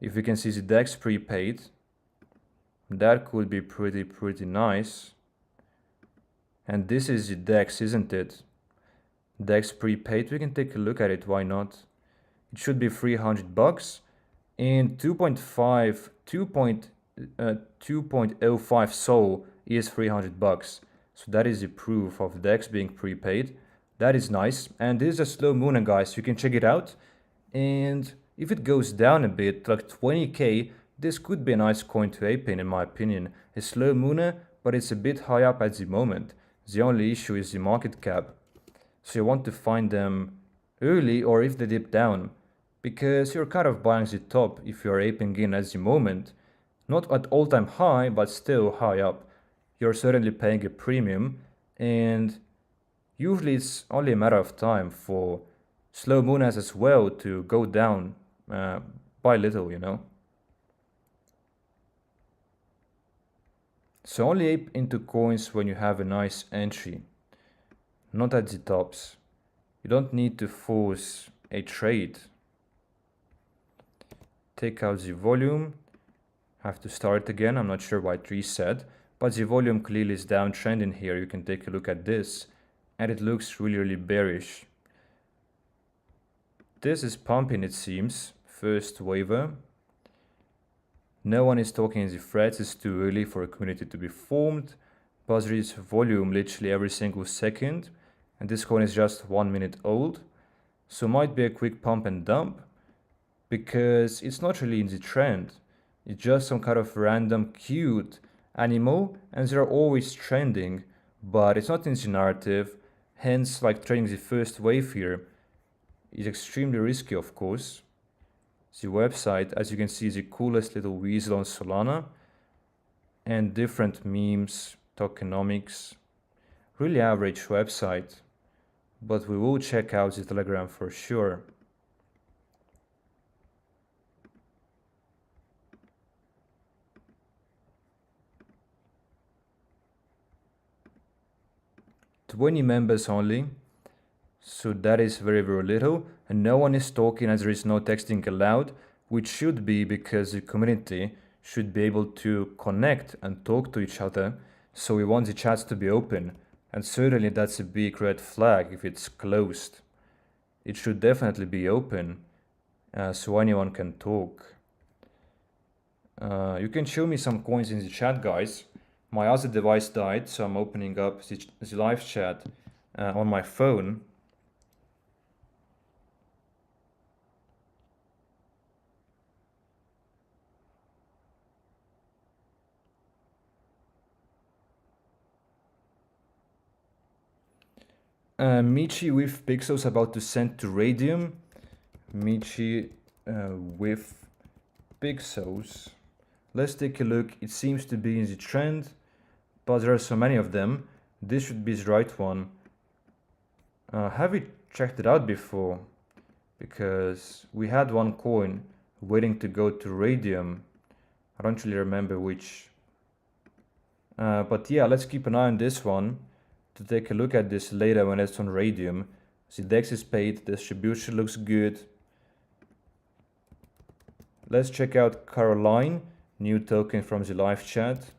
If we can see the DEX prepaid, that could be pretty nice. And this is the DEX, isn't it? DEX prepaid, we can take a look at it, why not? It should be $300 and 2.05 SOL is $300. So that is the proof of DEX being prepaid. That is nice, and this is a slow mooner, guys. You can check it out, and if it goes down a bit, like 20k, this could be a nice coin to ape in my opinion. A slow mooner, but it's a bit high up at the moment. The only issue is the market cap. So you want to find them early or if they dip down, because you're kind of buying the top if you're aping in at the moment. Not at all-time high, but still high up. You're certainly paying a premium, and usually it's only a matter of time for slow mooners as well to go down by little, you know. So only ape into coins when you have a nice entry. Not at the tops. You don't need to force a trade. Take out the volume. Have to start again. I'm not sure why it reset, but the volume clearly is downtrending here. You can take a look at this, and it looks really bearish. This is pumping, it seems. First waiver. No one is talking in the threads. It's too early for a community to be formed, but there is volume literally every single second. And this coin is just 1 minute old, so might be a quick pump and dump, because it's not really in the trend. It's just some kind of random cute animal, and they're always trending, but it's not in the narrative. Hence, like trading the first wave here is extremely risky, of course. The website, as you can see, is the coolest little weasel on Solana, and different memes, tokenomics. Really average website, but we will check out the Telegram for sure. $20 members only, so that is very little, and no one is talking as there is no texting allowed, which should be because the community should be able to connect and talk to each other, so we want the chats to be open. And certainly that's a big red flag if it's closed. It should definitely be open, so anyone can talk. You can show me some coins in the chat, guys. My other device died, so I'm opening up the live chat on my phone. Michi with pixels about to send to Radium. Michi with pixels. Let's take a look. It seems to be in the trend, but there are so many of them. This should be the right one. Have we checked it out before? Because we had one coin waiting to go to Radium. I don't really remember which. But yeah, let's keep an eye on this one to take a look at this later when it's on Radium. The DEX is paid, the distribution looks good. Let's check out Caroline, new token from the live chat.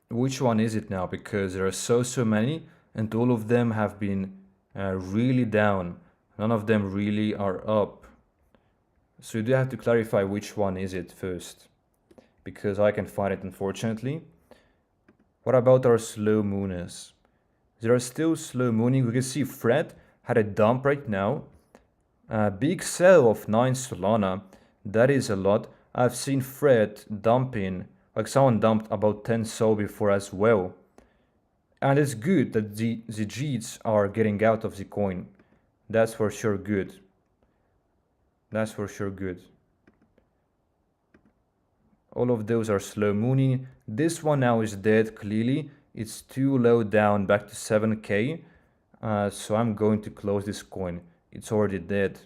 Which one is it now? Because there are so many and all of them have been really down. None of them really are up. So you do have to clarify which one is it first, because I can find it unfortunately. What about our slow mooners? There are still slow mooning. We can see Fred had a dump right now. Big sell of 9 Solana. That is a lot. I've seen Fred dumping, like someone dumped about 10 Sol before as well. And it's good that the Jeets are getting out of the coin. That's for sure good. That's for sure good. All of those are slow mooning. This one now is dead clearly. It's too low down, back to 7k. So I'm going to close this coin. It's already dead.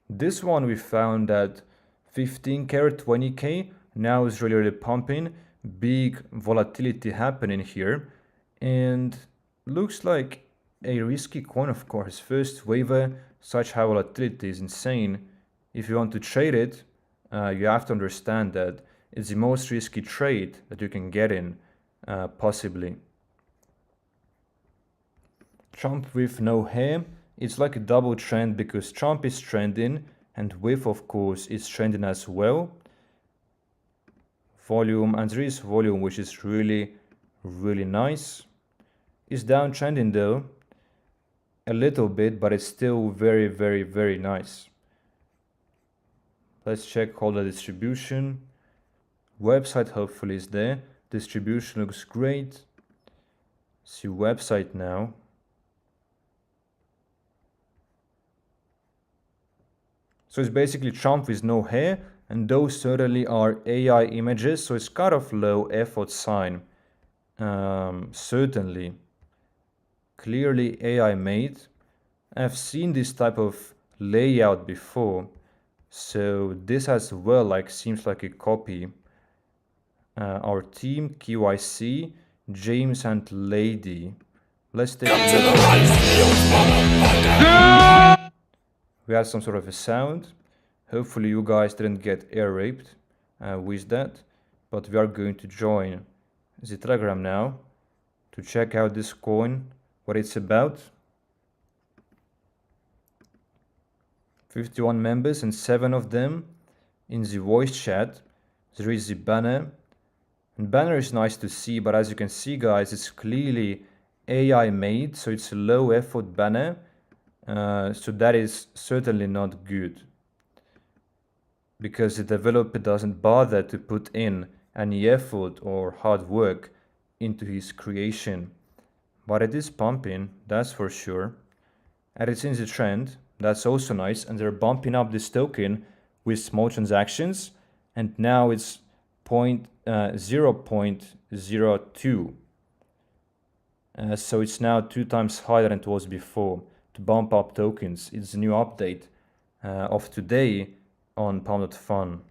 This one we found at 15k or 20k. Now is really pumping. Big volatility happening here. And looks like a risky coin, of course. First waiver, such high volatility is insane. If you want to trade it, you have to understand that it's the most risky trade that you can get in, possibly. Trump with no hair. It's like a double trend because Trump is trending and with, of course, is trending as well. Volume, and there is volume, which is really nice. It's downtrending though, a little bit, but it's still very nice. Let's check all the distribution. Website hopefully is there. Distribution looks great. See website now. So it's basically Trump with no hair, and those certainly are AI images, so it's kind of low effort sign. Certainly. Clearly AI made. I've seen this type of layout before, so this as well like seems like a copy. Our team, QIC, James and Lady. Let's take a look. We had some sort of a sound. Hopefully you guys didn't get air raped with that, but we are going to join the Telegram now to check out this coin, what it's about. 51 members and 7 of them in the voice chat. There is the banner. And banner is nice to see, but as you can see guys, it's clearly AI made, so it's a low effort banner. So that is certainly not good, because the developer doesn't bother to put in any effort or hard work into his creation. But it is pumping, that's for sure. And it's in the trend, that's also nice. And they're bumping up this token with small transactions. And now it's 0.02. So it's now 2 times higher than it was before. To bump up tokens, it's a new update of today on PUMP.FUN.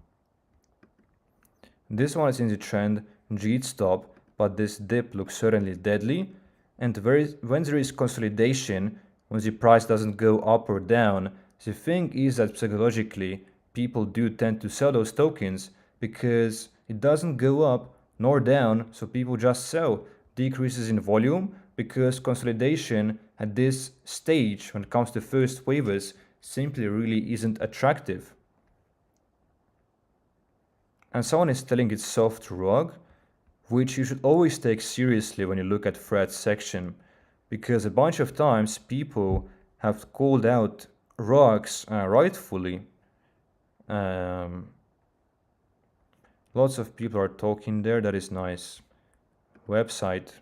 This one is in the trend, G stop, but this dip looks certainly deadly. And when there is consolidation, when the price doesn't go up or down, the thing is that psychologically people do tend to sell those tokens because it doesn't go up nor down, so people just sell. Decreases in volume, because consolidation at this stage when it comes to first waivers simply really isn't attractive. And someone is telling it's soft rug, which you should always take seriously when you look at thread section, because a bunch of times people have called out rugs rightfully. Lots of people are talking there, that is nice. Website.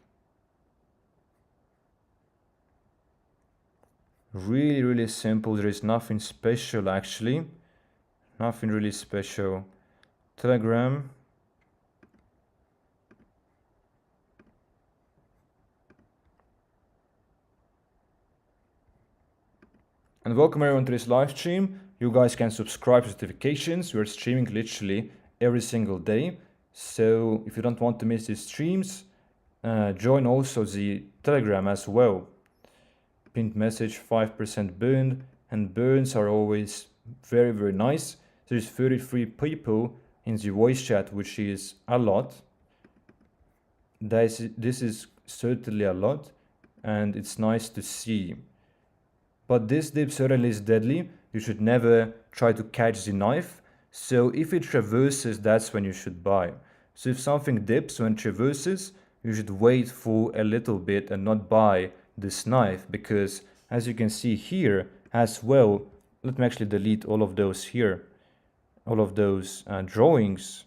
Really, really simple. There is nothing special actually. Nothing really special. Telegram. And welcome everyone to this live stream. You guys can subscribe to notifications. We're streaming literally every single day. So if you don't want to miss these streams, join also the Telegram as well. Pinned message, 5% burned, and burns are always very, very nice. There's 33 people in the voice chat, which is a lot. This is certainly a lot, and it's nice to see. But this dip certainly is deadly. You should never try to catch the knife. So if it reverses, that's when you should buy. So if something dips when it reverses, you should wait for a little bit and not buy this knife, because as you can see here as well, let me actually delete all of those here, all of those drawings.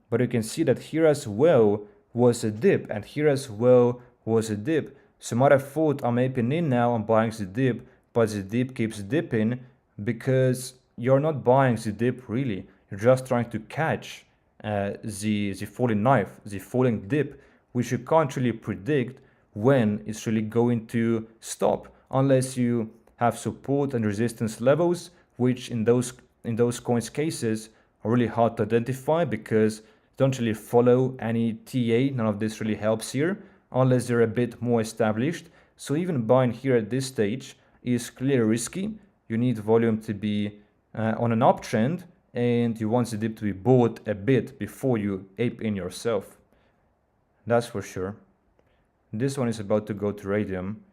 But you can see that here as well was a dip, and here as well was a dip. So you might have thought I'm aping in now, I'm buying the dip, but the dip keeps dipping because you're not buying the dip really. You're just trying to catch the falling knife, the falling dip, which you can't really predict when it's really going to stop, unless you have support and resistance levels, which in those coins cases are really hard to identify because they don't really follow any TA. None of this really helps here unless they're a bit more established. So even buying here at this stage is clearly risky. You need volume to be on an uptrend, and you want the dip to be bought a bit before you ape in yourself. That's for sure. This one is about to go to Radium,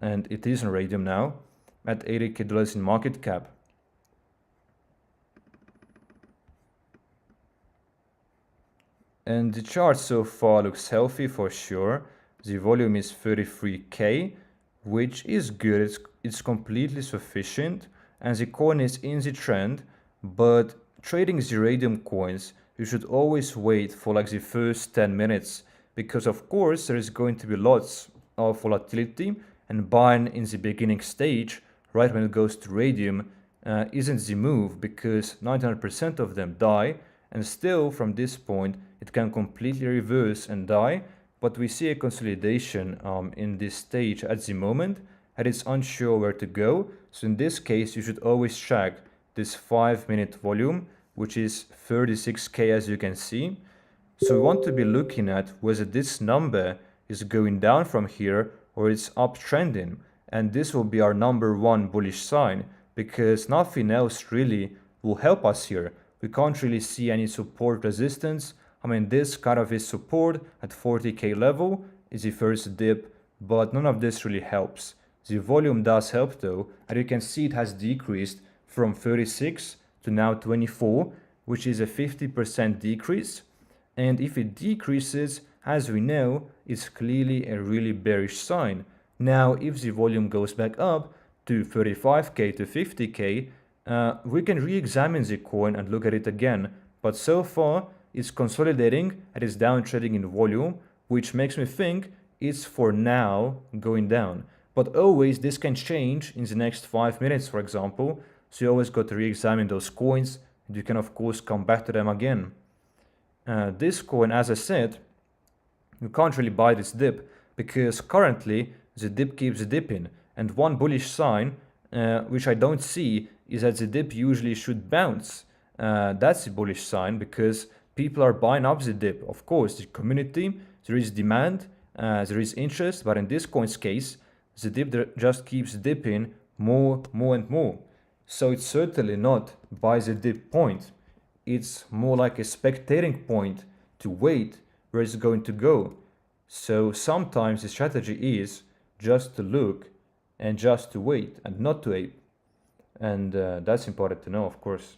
and it is in Radium now at $80K in market cap. And the chart so far looks healthy for sure. The volume is 33K, which is good. It's completely sufficient, and the coin is in the trend. But trading the Radium coins, you should always wait for like the first 10 minutes, because of course there is going to be lots of volatility, and buying in the beginning stage, right when it goes to Radium, isn't the move, because 99% of them die, and still from this point it can completely reverse and die. But we see a consolidation in this stage at the moment, and it's unsure where to go. So in this case you should always track this 5-minute volume, which is 36K as you can see. So we want to be looking at whether this number is going down from here or it's uptrending, and this will be our number one bullish sign, because nothing else really will help us here. We can't really see any support resistance. I mean, this kind of is support at 40K level is the first dip, but none of this really helps. The volume does help though, and you can see it has decreased from 36 to now 24, which is a 50% decrease. And if it decreases, as we know, it's clearly a really bearish sign. Now, if the volume goes back up to 35K to 50K, we can re-examine the coin and look at it again. But so far, it's consolidating and it's downtrading in volume, which makes me think it's for now going down. But always this can change in the next 5 minutes, for example. So you always got to re-examine those coins. And you can of course come back to them again. This coin, as I said, you can't really buy this dip because currently the dip keeps dipping. And one bullish sign, which I don't see, is that the dip usually should bounce. That's a bullish sign because people are buying up the dip. Of course, the community, there is demand, there is interest, but in this coin's case, the dip just keeps dipping more and more. So it's certainly not buy the dip point. It's more like a spectating point to wait where it's going to go. So sometimes the strategy is just to look and just to wait and not to ape. And that's important to know, of course.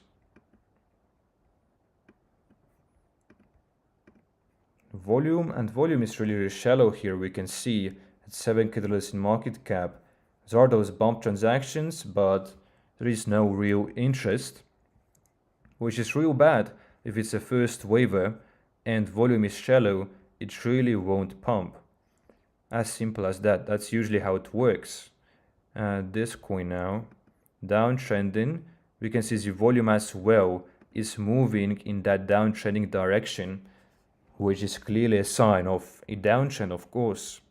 Volume is really, really shallow here. We can see at 7K dollars in market cap. There are those bump transactions, but there is no real interest, which is real bad if it's a first waiver and volume is shallow. It really won't pump. As simple as that. That's usually how it works. This coin now, downtrending. We can see the volume as well is moving in that downtrending direction, which is clearly a sign of a downtrend, of course.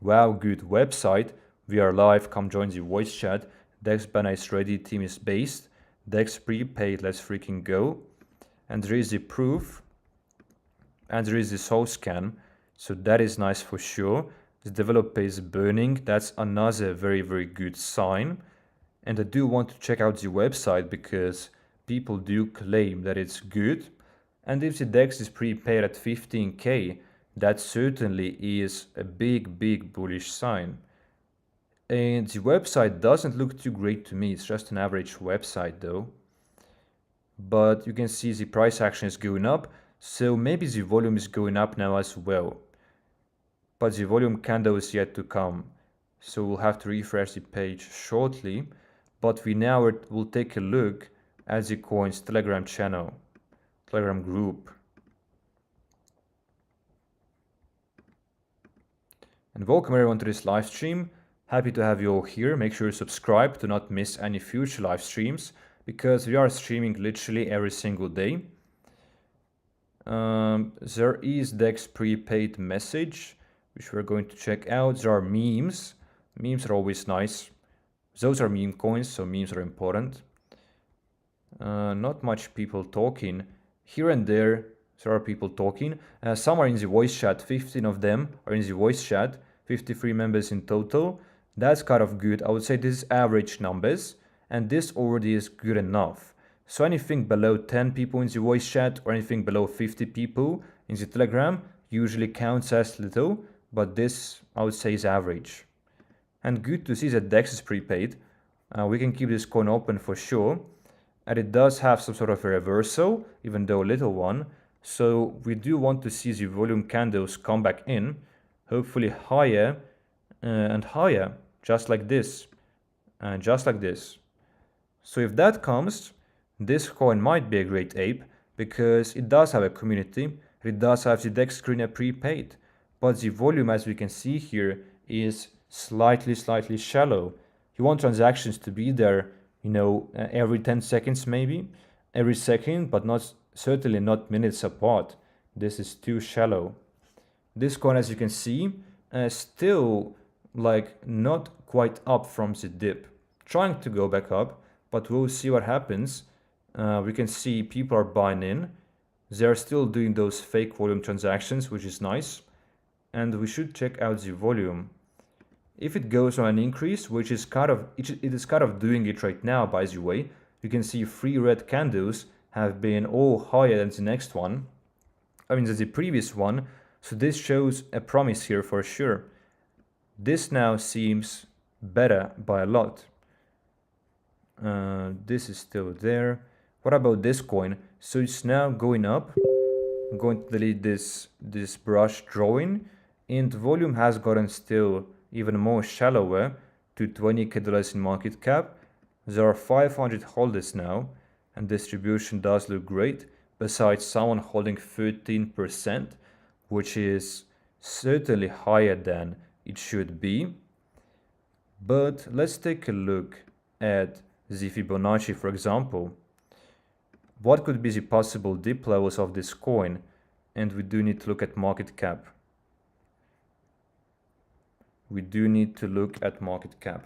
Wow, good website. We are live. Come join the voice chat. Dex banner is ready. Team is based. Dex prepaid. Let's freaking go. And there is the proof. And there is the soul scan. So that is nice for sure. The developer is burning. That's another very, very good sign. And I do want to check out the website because people do claim that it's good. And if the DEX is prepaid at 15K, that certainly is a big, big bullish sign. And the website doesn't look too great to me. It's just an average website though. But you can see the price action is going up. So maybe the volume is going up now as well. But the volume candle is yet to come. So we'll have to refresh the page shortly. But we now will take a look at the coin's Telegram channel, Telegram group. And welcome everyone to this live stream. Happy to have you all here. Make sure you subscribe to not miss any future live streams because we are streaming literally every single day. There is DEX prepaid message, which we're going to check out. There are memes. Memes are always nice. Those are meme coins, so memes are important. Not much people talking. Here and there are people talking. Some are in the voice chat. 15 of them are in the voice chat. 53 members in total. That's kind of good. I would say this is average numbers. And this already is good enough. So anything below 10 people in the voice chat or anything below 50 people in the Telegram usually counts as little. But this, I would say, is average. And good to see that DEX is prepaid. We can keep this coin open for sure. And it does have some sort of a reversal, even though a little one. So we do want to see the volume candles come back in. Hopefully higher and higher, just like this. And just like this. So if that comes, this coin might be a great ape because it does have a community. It does have the DEX screener prepaid. But the volume, as we can see here, is slightly shallow. You want transactions to be there, you know, every 10 seconds maybe, every second, but certainly not minutes apart. This is too shallow. This coin, as you can see, still like not quite up from the dip. Trying to go back up, but we'll see what happens. We can see people are buying in. They're still doing those fake volume transactions, which is nice. And we should check out the volume. If it goes on an increase, which is it is kind of doing it right now, by the way, you can see 3 red candles have been all higher than the next one. I mean, than the previous one. So this shows a promise here for sure. This now seems better by a lot. This is still there. What about this coin? So it's now going up. I'm going to delete this brush drawing. And volume has gotten still even more shallower to 20K dollars in market cap. There are 500 holders now, and distribution does look great, besides someone holding 13%, which is certainly higher than it should be. But let's take a look at the Fibonacci, for example. What could be the possible dip levels of this coin? And we do need to look at market cap. We do need to look at market cap.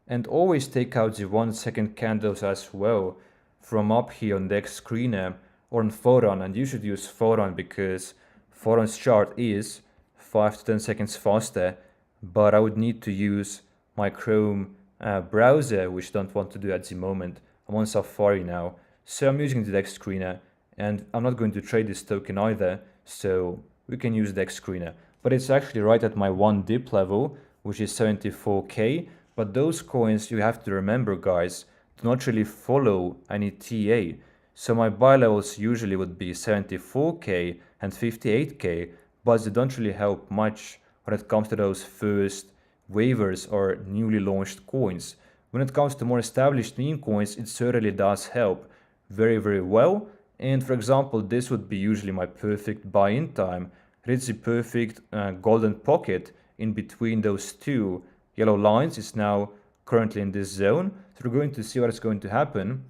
And always take out the 1 second candles as well from up here on the screener or on Photon. And you should use Photon because Photon's chart is 5 to 10 seconds faster. But I would need to use my Chrome browser, which I don't want to do at the moment. I'm on Safari now. So I'm using the DEX screener and I'm not going to trade this token either. So we can use the X screener. But it's actually right at my one dip level, which is 74k. But those coins, you have to remember, guys, do not really follow any TA. So my buy levels usually would be 74k and 58k, but they don't really help much when it comes to those first waivers or newly launched coins. When it comes to more established meme coins, it certainly does help very, very well. And for example, this would be usually my perfect buy-in time. It's the perfect golden pocket in between those two yellow lines. It's now currently in this zone. So we're going to see what is going to happen.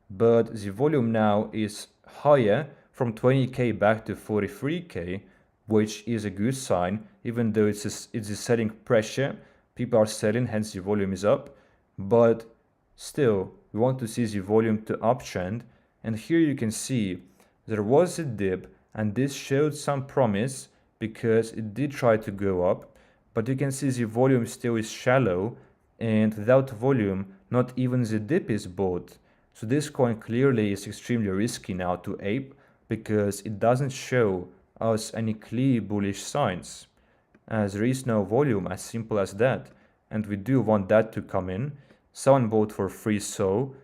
But the volume now is higher from 20k back to 43k, which is a good sign, even though it's a selling pressure. People are selling, hence the volume is up. But still, we want to see the volume to uptrend. And here you can see there was a dip, and this showed some promise because it did try to go up. But you can see the volume still is shallow, and without volume, not even the dip is bought. So this coin clearly is extremely risky now to ape because it doesn't show us any clear bullish signs. As there is no volume, as simple as that. And we do want that to come in. Someone bought for free, so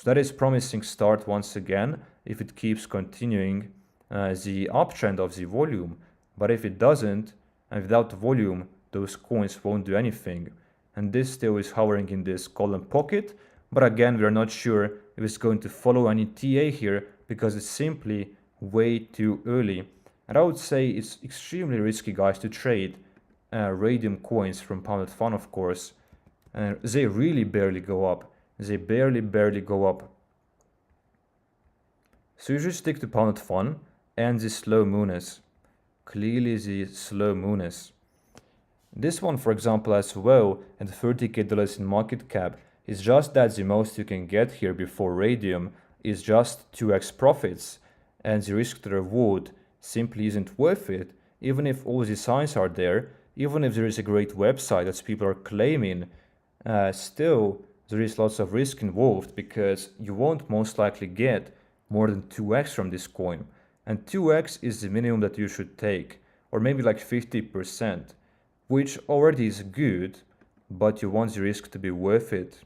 that is promising start once again if it keeps continuing the uptrend of the volume. But if it doesn't, and without volume, those coins won't do anything. And this still is hovering in this golden pocket. But again, we are not sure if it's going to follow any TA here because it's simply way too early. And I would say it's extremely risky, guys, to trade Radium coins from PUMP.FUN, of course. They really barely go up. They barely go up. So you should stick to PUMP.FUN and the slow mooners. Clearly the slow mooners. This one, for example, as well, at $30k in market cap, is just that the most you can get here before Radium is just 2x profits, and the risk to reward simply isn't worth it, even if all the signs are there, even if there is a great website that people are claiming. Still, there is lots of risk involved because you won't most likely get more than 2x from this coin. And 2x is the minimum that you should take, or maybe like 50%, which already is good, but you want the risk to be worth it.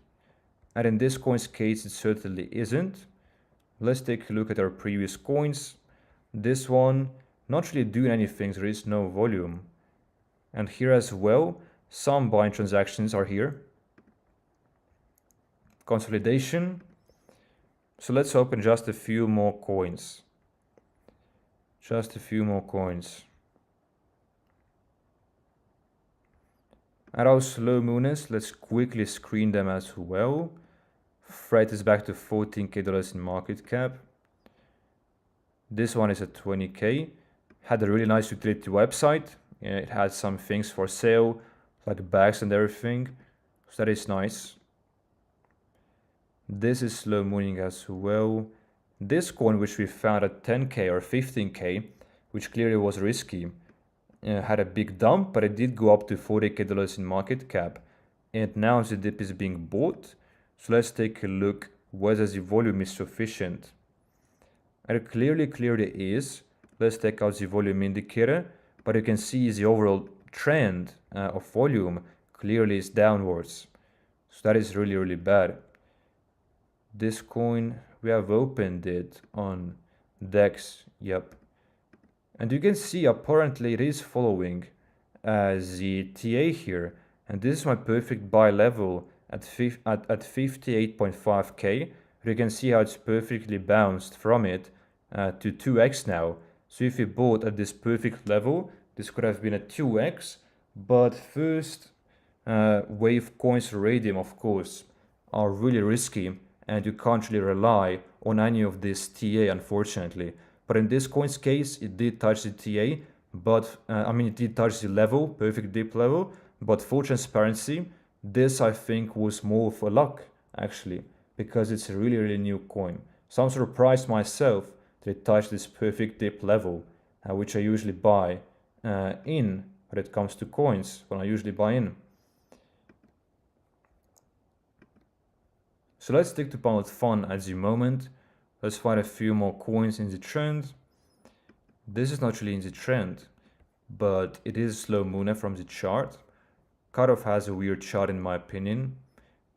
And in this coin's case, it certainly isn't. Let's take a look at our previous coins. This one, not really doing anything, there is no volume. And here as well, some buying transactions are here. Consolidation. So let's open just a few more coins. Just a few more coins. At our slow mooners, let's quickly screen them as well. Freight is back to $14k in market cap. This one is at 20k. Had a really nice utility website. It had some things for sale, like bags and everything. So that is nice. This is slow mooning as well. This coin, which we found at 10k or 15k, which clearly was risky, had a big dump, but it did go up to $40k in market cap. And now the dip is being bought. So let's take a look whether the volume is sufficient. And it clearly is. Let's take out the volume indicator, but you can see the overall trend of volume clearly is downwards. So that is really bad. This coin, we have opened it on DEX, yep. And you can see apparently it is following the TA here. And this is my perfect buy level at 58.5k. You can see how it's perfectly bounced from it to 2x now. So if you bought at this perfect level, this could have been a 2x. But first wave coins Radium, of course, are really risky. And you can't really rely on any of this TA, unfortunately. But in this coin's case, it did touch the TA, but it did touch the level, perfect dip level. But for transparency, this I think was more of a luck, actually, because it's a really new coin. So I'm surprised myself that it touched this perfect dip level, which I usually buy in when it comes to coins, when I usually buy in. So let's stick to PUMP.FUN at the moment. Let's find a few more coins in the trend. This is not really in the trend. but it is slow moving from the chart. Cutoff has a weird chart in my opinion.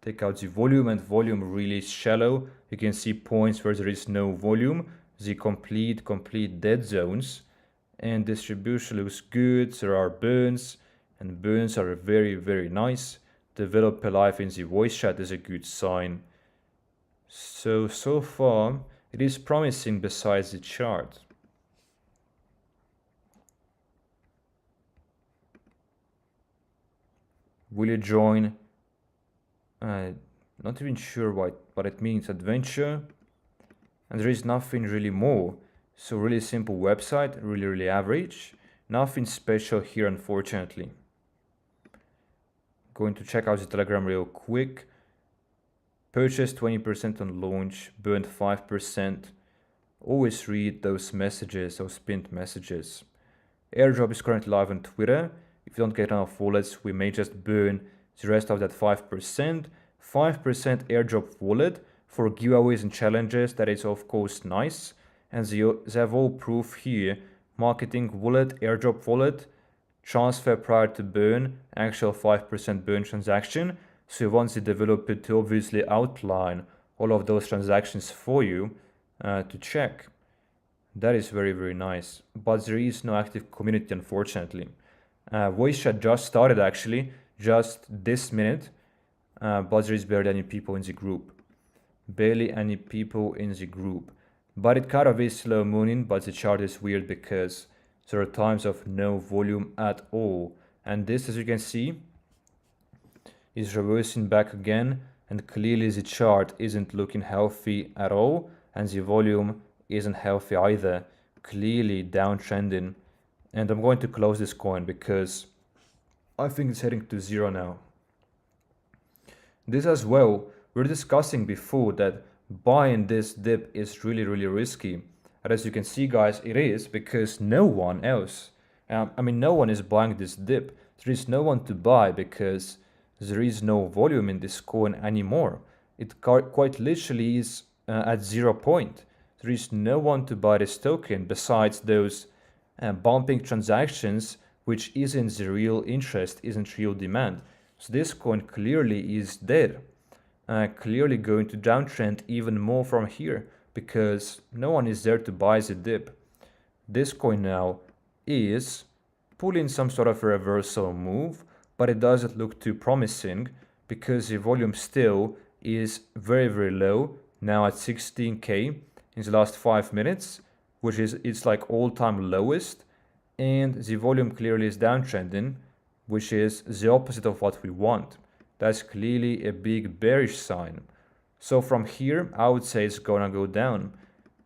Take out the volume, and volume really shallow. You can see points where there is no volume, the complete dead zones. And distribution looks good. There are burns, and burns are very nice. Developer life in the voice chat is a good sign. So far it is promising besides the chart. Will you join? Not even sure what it means. Adventure, and there is nothing really more. So really simple website, really average. Nothing special here, unfortunately. Going to check out the Telegram real quick. Purchase 20% on launch, burned 5%. Always read those messages, those pinned messages. Airdrop is currently live on Twitter. If you don't get enough wallets, we may just burn the rest of that 5%. 5% airdrop wallet for giveaways and challenges. That is of course nice. And they have all proof here. Marketing wallet, airdrop wallet, transfer prior to burn, actual 5% burn transaction. So you want the developer to obviously outline all of those transactions for you to check. That is very nice. But there is no active community, unfortunately. Voice chat just started actually, just this minute, but there is barely any people in the group. Barely any people in the group. But it kind of is slow moving, but the chart is weird because there are times of no volume at all. And this, as you can see, is reversing back again, and clearly the chart isn't looking healthy at all, and the volume isn't healthy either. Clearly downtrending. And I'm going to close this coin because I think it's heading to zero now. This as well, we were discussing before that buying this dip is really risky. And as you can see guys, it is because no one else, no one is buying this dip. There is no one to buy because there is no volume in this coin anymore. It quite literally is at 0 point. There is no one to buy this token besides those bumping transactions, which isn't the real interest, isn't real demand. So this coin clearly is dead. Clearly going to downtrend even more from here because no one is there to buy the dip. This coin now is pulling some sort of a reversal move, but it doesn't look too promising because the volume still is very low, now at 16k in the last 5 minutes, which is it's like all-time lowest, and the volume clearly is downtrending, which is the opposite of what we want. That's clearly a big bearish sign. So from here, I would say it's gonna go down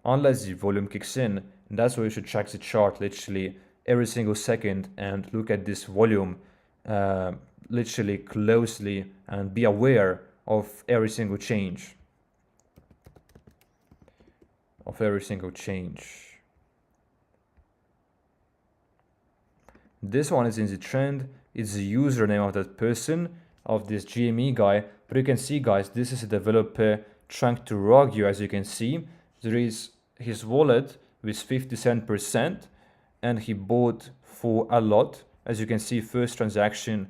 unless the volume kicks in. And that's why you should check the chart literally every single second and look at this volume literally closely and be aware of every single change. This one is in the trend. It's the username of that person, of this GME guy. But you can see guys, this is a developer trying to rug you. As you can see, there is his wallet with 57% and he bought for a lot. As you can see, first transaction,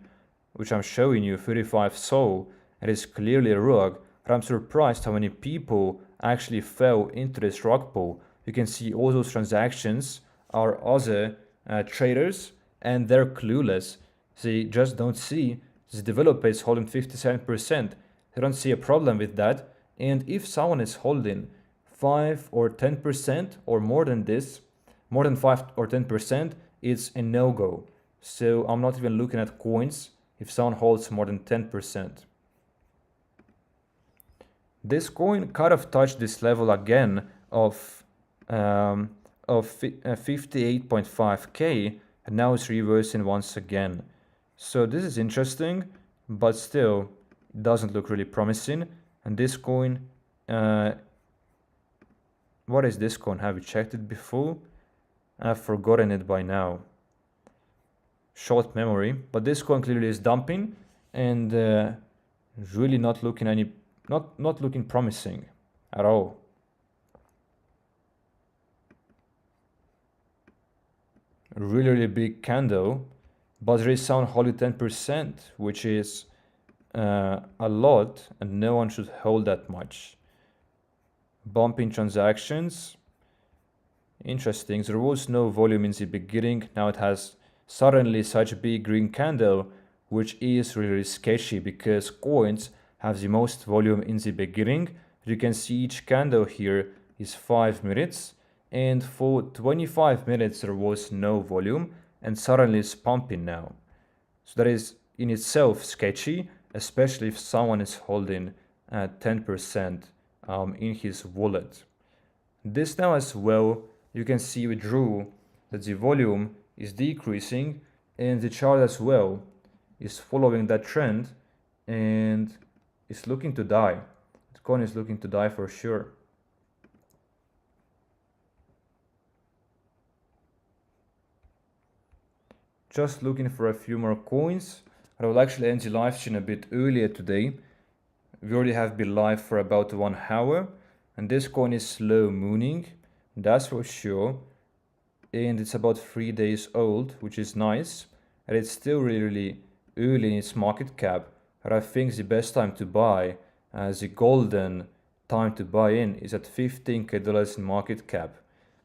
which I'm showing you, 35 SOL, and it's clearly a rug. But I'm surprised how many people actually fell into this rug pull. You can see all those transactions are other traders, and they're clueless. They just don't see the developer is holding 57%. They don't see a problem with that. And if someone is holding 5 or 10% or more than this, more than 5 or 10%, it's a no-go. So I'm not even looking at coins if someone holds more than 10%. This coin kind of touched this level again of 58.5k, and now it's reversing once again. So this is interesting, but still it doesn't look really promising. And this coin, what is this coin? Have you checked it before? I've forgotten it by now. Short memory, but this coin clearly is dumping and really not looking not looking promising at all. really big candle, but there is sound only 10%, which is a lot, and no one should hold that much. Bumping transactions, interesting. There was no volume in the beginning. Now it has suddenly such a big green candle, which is really sketchy because coins have the most volume in the beginning. You can see each candle here is 5 minutes, and for 25 minutes there was no volume, and suddenly it's pumping now. So that is in itself sketchy, especially if someone is holding 10% in his wallet. This now as well, you can see with Drew that the volume is decreasing, and the chart as well is following that trend and is looking to die. The coin is looking to die for sure. Just looking for a few more coins. I will actually end the live stream a bit earlier today. We already have been live for about 1 hour, and this coin is slow mooning, that's for sure. And it's about 3 days old, which is nice, and it's still really early in its market cap. But I think the best time to buy, the golden time to buy in, is at $15K in market cap,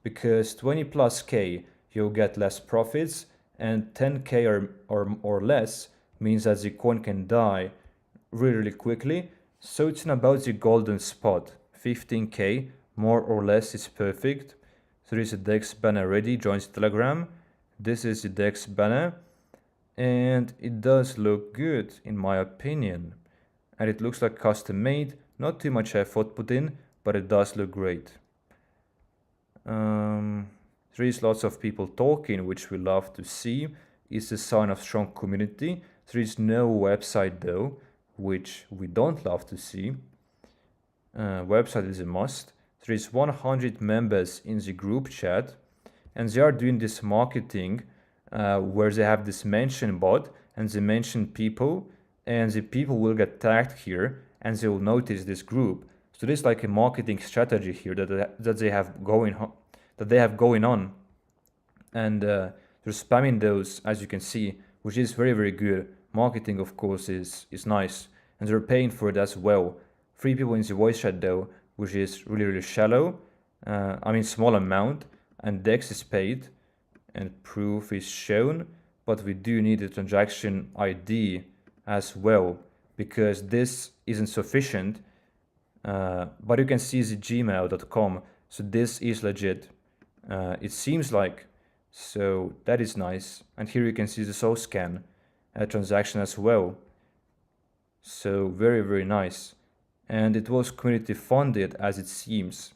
because 20 plus K you'll get less profits, and 10K or less means that the coin can die really quickly. So it's in about the golden spot. 15K more or less is perfect. There is a DEX banner ready, joins Telegram. This is the DEX banner, and it does look good in my opinion. And it looks like custom made, not too much effort put in, but it does look great. There is lots of people talking, which we love to see. It's a sign of strong community. There is no website though, which we don't love to see. Website is a must. There is 100 members in the group chat, and they are doing this marketing where they have this mention bot, and they mention people, and the people will get tagged here, and they will notice this group. So this is like a marketing strategy here that they have going on, and they're spamming those, as you can see, which is very good. Marketing, of course, is nice, and they're paying for it as well. 3 people in the voice chat though, which is really shallow. Small amount, and DEX is paid, and proof is shown, but we do need a transaction ID as well, because this isn't sufficient. But you can see the gmail.com, so this is legit. It seems like, so that is nice. And here you can see the SoScan transaction as well. So very nice. And it was community funded, as it seems,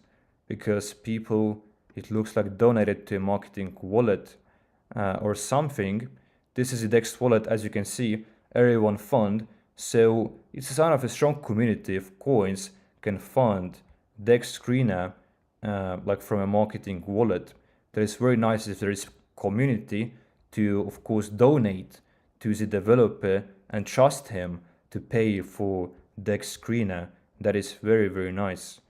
because people, it looks like, donated to a marketing wallet or something. This is the DEX wallet, as you can see, everyone fund. So it's a sign of a strong community of coins can fund DEX screener like from a marketing wallet. That is very nice if there is community to, of course, donate to the developer and trust him to pay for DEX screener. That is very nice.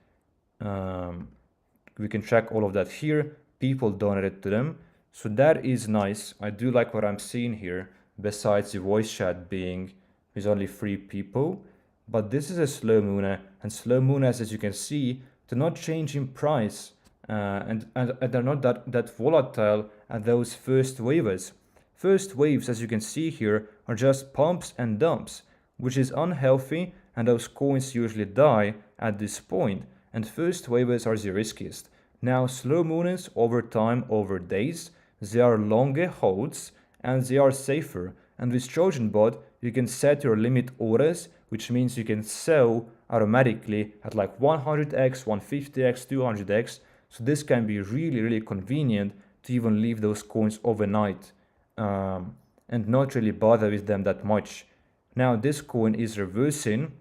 We can track all of that here. People donated to them, so that is nice. I do like what I'm seeing here, besides the voice chat being with only 3 people. But this is a slow mooner, and slow mooners, as you can see, they're not changing price, and they're not that volatile as those first waves. First waves, as you can see here, are just pumps and dumps, which is unhealthy, and those coins usually die at this point, and first waves are the riskiest. Now slow mooners, over time, over days, they are longer holds, and they are safer. And with Trojan bot, you can set your limit orders, which means you can sell automatically at like 100x, 150x, 200x. So this can be really convenient to even leave those coins overnight and not really bother with them that much. Now this coin is reversing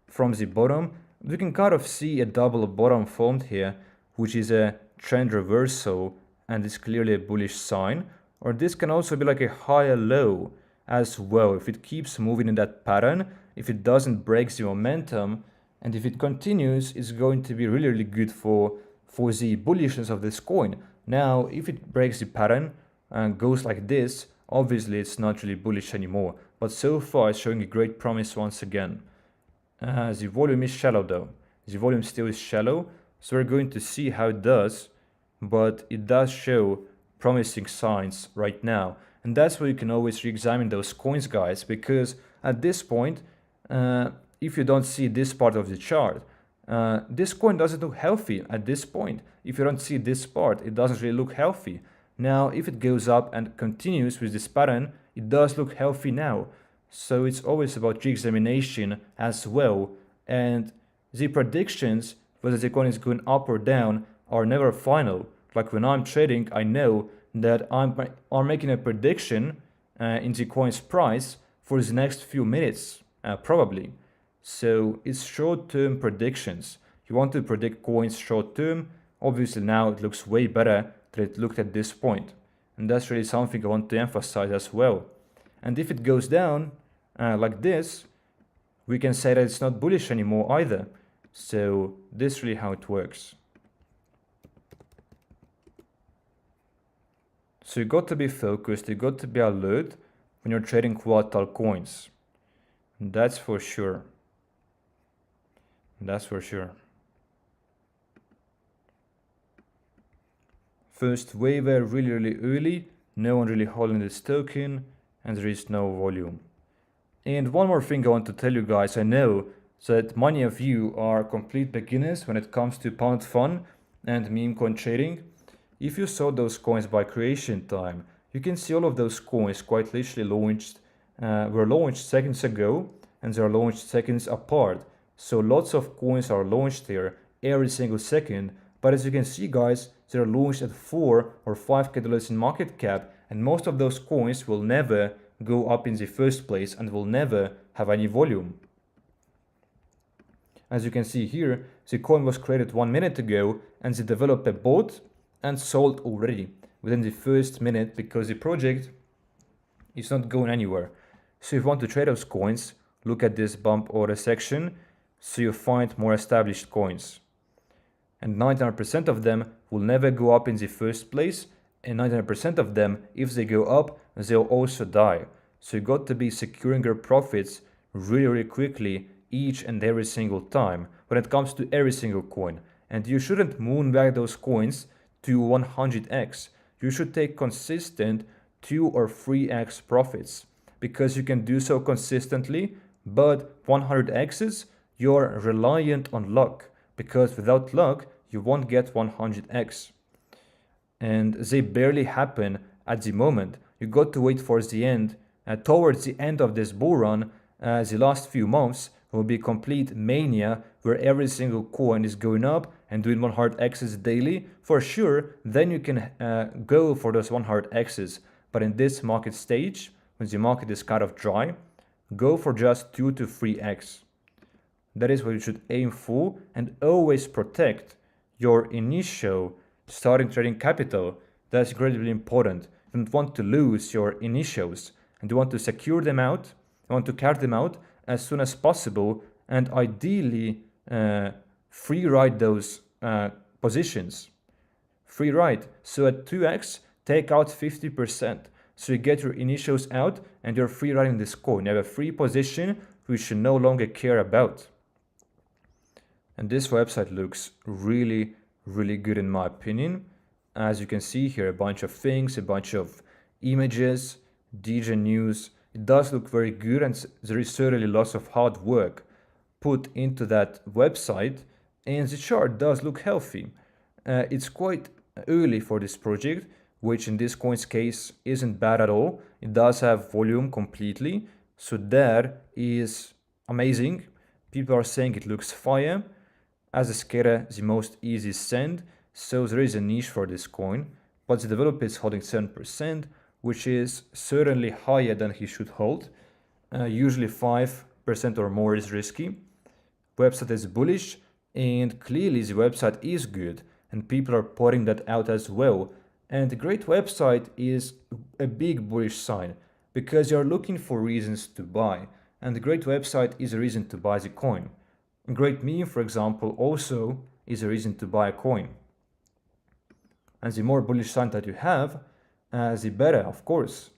from the bottom. We can kind of see a double bottom formed here, which is a trend reversal, and it's clearly a bullish sign. Or this can also be like a higher low as well. If it keeps moving in that pattern, if it doesn't break the momentum, and if it continues, it's going to be really good for the bullishness of this coin. Now, if it breaks the pattern and goes like this, obviously it's not really bullish anymore. But so far it's showing a great promise once again. The volume is shallow though. The volume still is shallow, so we're going to see how it does, but it does show promising signs right now. And that's why you can always re-examine those coins, guys, because at this point, if you don't see this part of the chart, this coin doesn't look healthy at this point. If you don't see this part, it doesn't really look healthy. Now, if it goes up and continues with this pattern, it does look healthy now. So it's always about re-examination as well. And the predictions, whether the coin is going up or down, are never final. Like when I'm trading, I know that I'm making a prediction in the coin's price for the next few minutes, probably. So it's short-term predictions. You want to predict coins short-term. Obviously now it looks way better than it looked at this point. And that's really something I want to emphasize as well. And if it goes down like this, we can say that it's not bullish anymore either. So this is really how it works. So you got to be focused, you got to be alert when you're trading volatile coins. That's for sure. That's for sure. First waiver really early, no one really holding this token, and there is no volume. And one more thing I want to tell you guys, I know that many of you are complete beginners when it comes to PUMP.FUN and meme coin trading. If you saw those coins by creation time, you can see all of those coins quite literally were launched seconds ago, and they are launched seconds apart. So lots of coins are launched here every single second, but as you can see, guys, they're launched at 4 or 5k dollars in market cap, and most of those coins will never go up in the first place and will never have any volume. As you can see here, the coin was created 1 minute ago, and the developer bought and sold already within the first minute because the project is not going anywhere. So if you want to trade those coins, look at this bump order section, so you find more established coins. And 99% of them will never go up in the first place, and 99% of them, if they go up, they'll also die. So you got to be securing your profits really quickly each and every single time when it comes to every single coin. And you shouldn't moon back those coins to 100x. You should take consistent 2 or 3x profits, because you can do so consistently, but 100x's, you're reliant on luck, because without luck, you won't get 100x. And they barely happen at the moment. You got to wait for the end. Towards the end of this bull run, the last few months will be complete mania where every single coin is going up and doing 100x's daily. For sure, then you can go for those 100x's. But in this market stage, when the market is kind of dry, go for just 2 to 3x. That is what you should aim for, and always protect your initial starting trading capital. That's incredibly important. You don't want to lose your initials, and you want to secure them out, you want to carry them out as soon as possible, and ideally free ride those positions. Free ride. So at 2x, take out 50%. So you get your initials out and you're free riding this coin. You have a free position which you no longer care about. And this website looks really good in my opinion. As you can see here, a bunch of things, a bunch of images, DJ news. It does look very good, and there is certainly lots of hard work put into that website, and the chart does look healthy. It's quite early for this project, which in this coin's case isn't bad at all. It does have volume completely, so that is amazing. People are saying it looks fire. As a scatter, the most easy send, so there is a niche for this coin, but the developer is holding 7%, which is certainly higher than he should hold. Usually 5% or more is risky. Website is bullish, and clearly the website is good, and people are pointing that out as well. And a great website is a big bullish sign, because you're looking for reasons to buy, and a great website is a reason to buy the coin. A great meme, for example, also is a reason to buy a coin. And the more bullish sign that you have, the better, of course.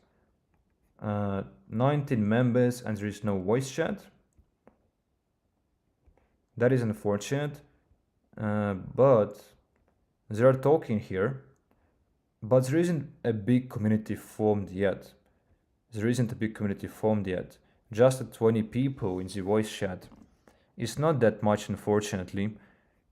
19 members and there is no voice chat. That is unfortunate, but they are talking here. But there isn't a big community formed yet. There isn't a big community formed yet. Just 20 people in the voice chat. It's not that much, unfortunately.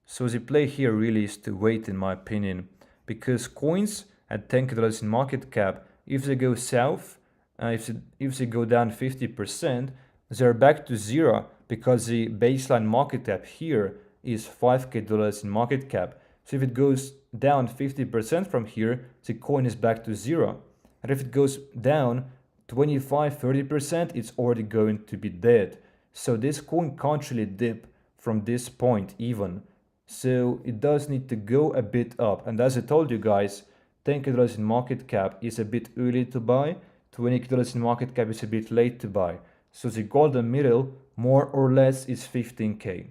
So the play here really is to wait, in my opinion, because coins at $10 in market cap, if they go south, if they go down 50%, they're back to zero because the baseline market cap here is $5K in market cap. So if it goes down 50% from here, the coin is back to zero. And if it goes down 25-30%, it's already going to be dead. So this coin can't really dip from this point even. So it does need to go a bit up. And as I told you guys, $10K in market cap is a bit early to buy. $20K in market cap is a bit late to buy. So the golden middle, more or less, is 15K.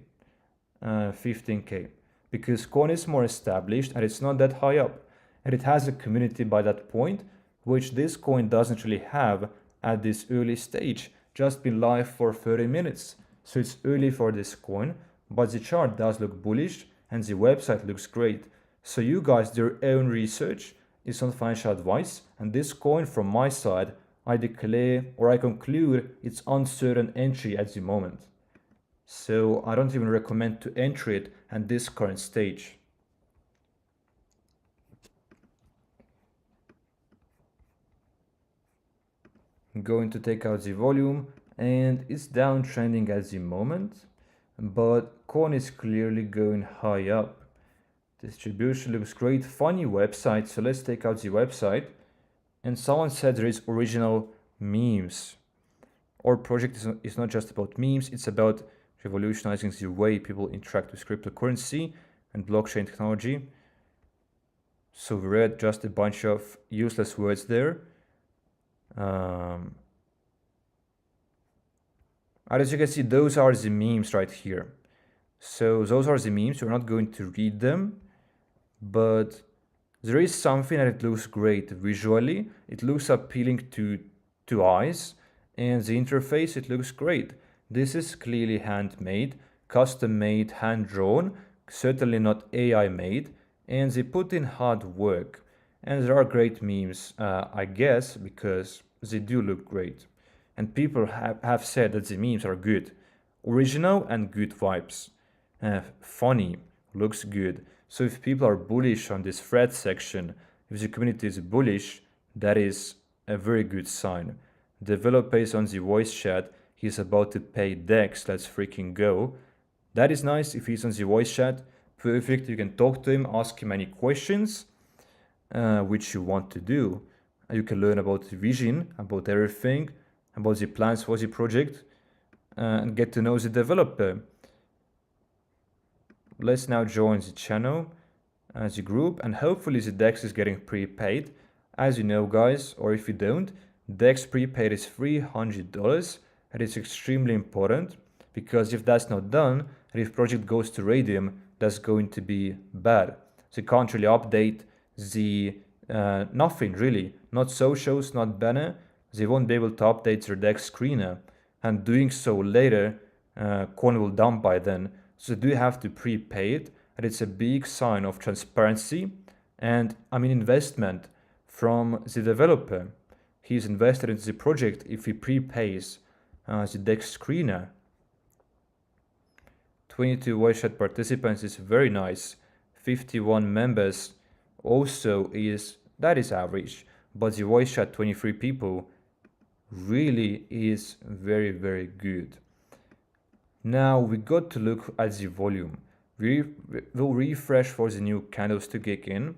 15K. Because coin is more established and it's not that high up. And it has a community by that point, which this coin doesn't really have at this early stage. Just been live for 30 minutes. So it's early for this coin, but the chart does look bullish and the website looks great. So you guys do your own research. It's not financial advice. And this coin from my side, I declare or I conclude it's uncertain entry at the moment. So I don't even recommend to enter it at this current stage. I'm going to take out the volume and it's downtrending at the moment, but coin is clearly going high up. Distribution looks great. Funny website. So let's take out the website. And someone said there is original memes. Our project is not just about memes. It's about revolutionizing the way people interact with cryptocurrency and blockchain technology. So we read just a bunch of useless words there. As you can see, those are the memes right here. So those are the memes. We're not going to read them, but there is something that it looks great visually. It looks appealing to eyes, and the interface, it looks great. This is clearly handmade, custom made, hand drawn, certainly not AI made, and they put in hard work. And there are great memes, I guess, because they do look great. And people have said that the memes are good. Original and good vibes. Funny, looks good. So if people are bullish on this thread section, if the community is bullish, that is a very good sign. Developer is on the voice chat. He's about to pay Dex. Let's freaking go. That is nice. If he's on the voice chat, perfect. You can talk to him, ask him any questions, which you want to do. You can learn about the vision, about everything, about the plans for the project, and get to know the developer. Let's now join the channel as a group, and hopefully the Dex is getting prepaid. As you know, guys, or if you don't, Dex prepaid is $300, and it's extremely important because if that's not done, and if project goes to Radium, that's going to be bad. They can't really update the nothing really, not socials, not banner. They won't be able to update their Dex screener, and doing so later, coin will dump by then. So they do have to prepay it, and it's a big sign of transparency and investment from the developer. He's invested into the project if he prepays the Dex screener. 22 voice chat participants is very nice. 51 members also that is average, but the voice chat 23 people really is very, very good. Now we got to look at the volume. We'll refresh for the new candles to kick in.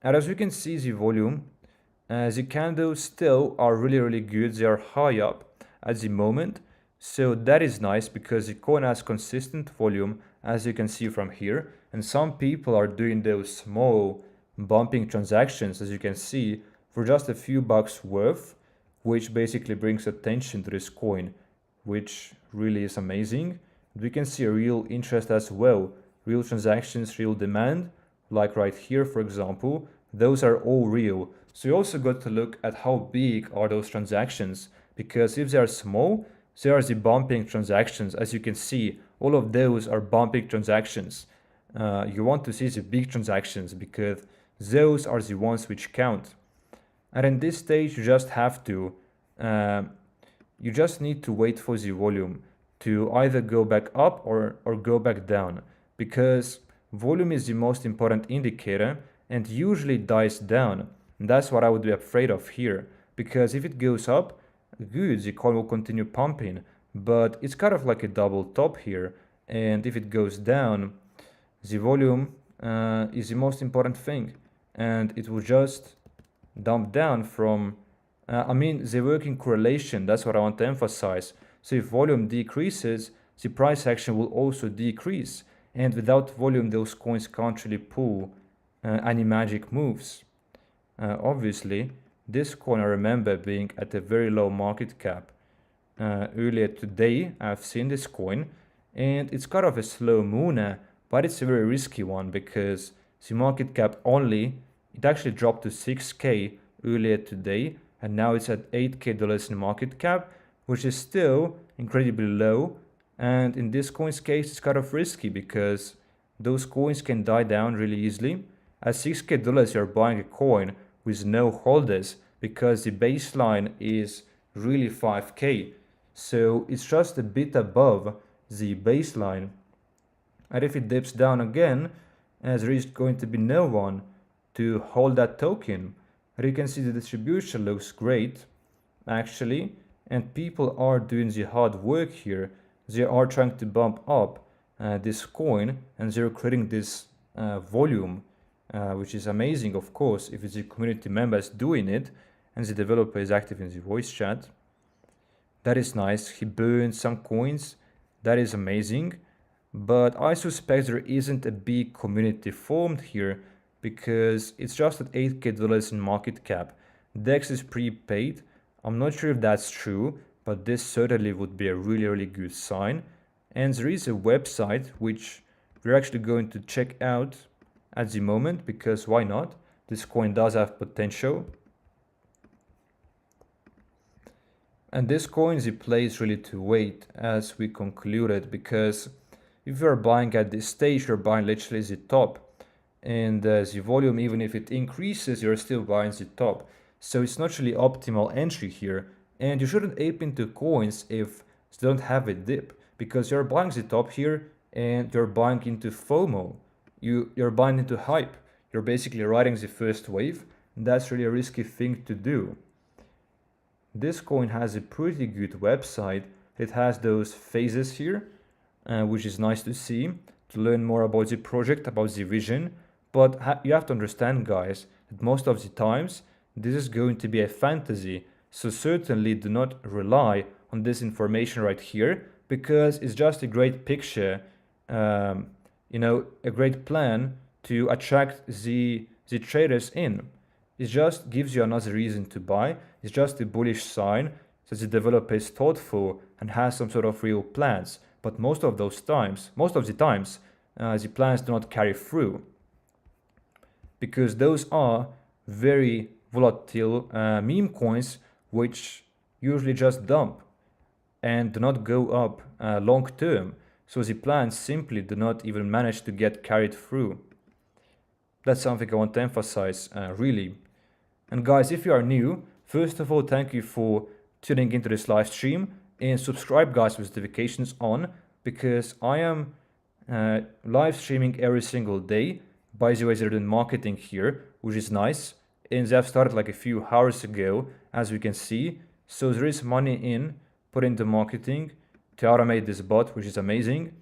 And as you can see, the volume, the candles still are really, really good. They are high up at the moment. So that is nice because the coin has consistent volume, as you can see from here. And some people are doing those small bumping transactions, as you can see, for just a few bucks worth, which basically brings attention to this coin, which really is amazing. We can see a real interest as well, real transactions, real demand, like right here, for example, those are all real. So you also got to look at how big are those transactions, because if they are small, they are the bumping transactions. As you can see, all of those are bumping transactions. You want to see the big transactions because those are the ones which count. And in this stage, you just have to, you just need to wait for the volume to either go back up or go back down, because volume is the most important indicator and usually dies down. And that's what I would be afraid of here, because if it goes up, good, the coin will continue pumping, but it's kind of like a double top here. And if it goes down, the volume is the most important thing, and it will just dump down from, I mean, they work in correlation. That's what I want to emphasize. So if volume decreases, the price action will also decrease. And without volume, those coins can't really pull any magic moves. Obviously, this coin I remember being at a very low market cap. Earlier today, I've seen this coin, and it's kind of a slow mooner, but it's a very risky one because the market cap only, it actually dropped to 6K earlier today, and now it's at $8K in market cap, which is still incredibly low. And in this coin's case, it's kind of risky because those coins can die down really easily. At $6K, you're buying a coin with no holders because the baseline is really 5K. So it's just a bit above the baseline. And if it dips down again, there is going to be no one to hold that token. And you can see the distribution looks great, actually, and people are doing the hard work here. They are trying to bump up this coin, and they're creating this volume, which is amazing, of course, if it's the community members doing it and the developer is active in the voice chat. That is nice. He burned some coins. That is amazing. But I suspect there isn't a big community formed here because it's just at $8K in market cap. DEX is prepaid. I'm not sure if that's true, but this certainly would be a really good sign. And there is a website which we're actually going to check out at the moment, because why not? This coin does have potential. And this coin is a place really to wait, as we concluded, because if you're buying at this stage, you're buying literally the top. And the volume, even if it increases, you're still buying the top. So it's not really optimal entry here. And you shouldn't ape into coins if they don't have a dip, because you're buying the top here and you're buying into FOMO. You're buying into hype. You're basically riding the first wave. And that's really a risky thing to do. This coin has a pretty good website. It has those phases here, which is nice to see, to learn more about the project, about the vision. But you have to understand, guys, that most of the times this is going to be a fantasy. So certainly do not rely on this information right here, because it's just a great picture, a great plan to attract the traders in. It just gives you another reason to buy. It's just a bullish sign that the developer is thoughtful and has some sort of real plans. But most of the times, the plans do not carry through, because those are very volatile meme coins, which usually just dump and do not go up long term. So the plans simply do not even manage to get carried through. That's something I want to emphasize, really. And guys, if you are new, first of all, thank you for tuning into this live stream, and subscribe, guys, with notifications on, because I am live streaming every single day. By the way, they're doing marketing here, which is nice, and they have started like a few hours ago, as we can see. So there is money put into marketing to automate this bot, which is amazing.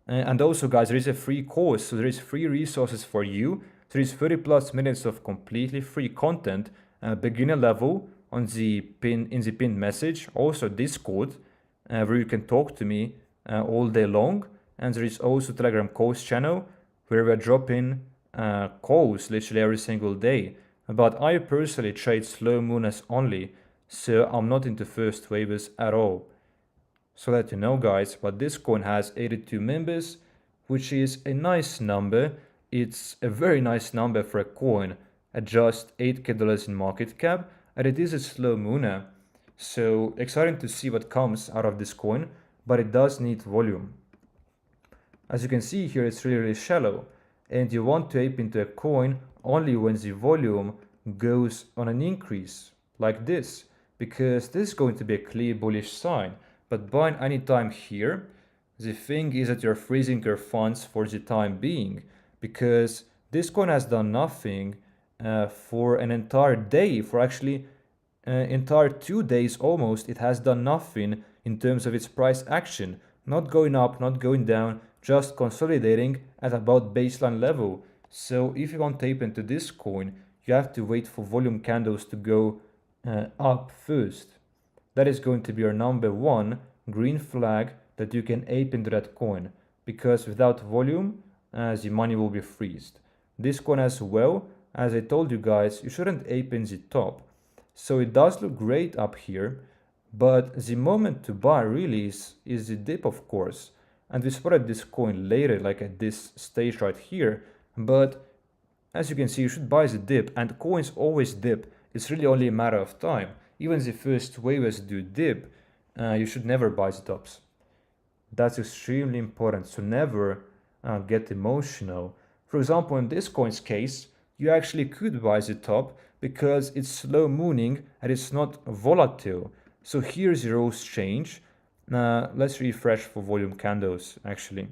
And also, guys, there is a free course, so there is free resources for you. There is 30+ minutes of completely free content, beginner level in the pinned message. Also Discord, where you can talk to me all day long. And there is also Telegram calls channel, where we're dropping calls literally every single day. But I personally trade slow mooners only, so I'm not into first waves at all. So that you know, guys, but this coin has 82 members, which is a nice number. It's a very nice number for a coin at just $8K in market cap, and it is a slow mooner. So exciting to see what comes out of this coin, but it does need volume. As you can see here, it's really shallow, and you want to ape into a coin only when the volume goes on an increase, like this, because this is going to be a clear bullish sign. But buying any time here, the thing is that you're freezing your funds for the time being, because this coin has done nothing for an entire day, for actually entire 2 days almost. It has done nothing in terms of its price action, not going up, not going down, just consolidating at about baseline level. So if you want to tape into this coin, you have to wait for volume candles to go up first. That is going to be your number one green flag that you can ape into that coin, because without volume, the money will be freezed. This coin as well, as I told you guys, you shouldn't ape in the top. So it does look great up here, but the moment to buy really is the dip, of course. And we spotted this coin later, like at this stage right here. But as you can see, you should buy the dip, and coins always dip. It's really only a matter of time. Even the first waves do dip. You should never buy the tops. That's extremely important. So never get emotional. For example, in this coin's case, you actually could buy the top because it's slow mooning and it's not volatile. So here's the rules change. Let's refresh for volume candles actually.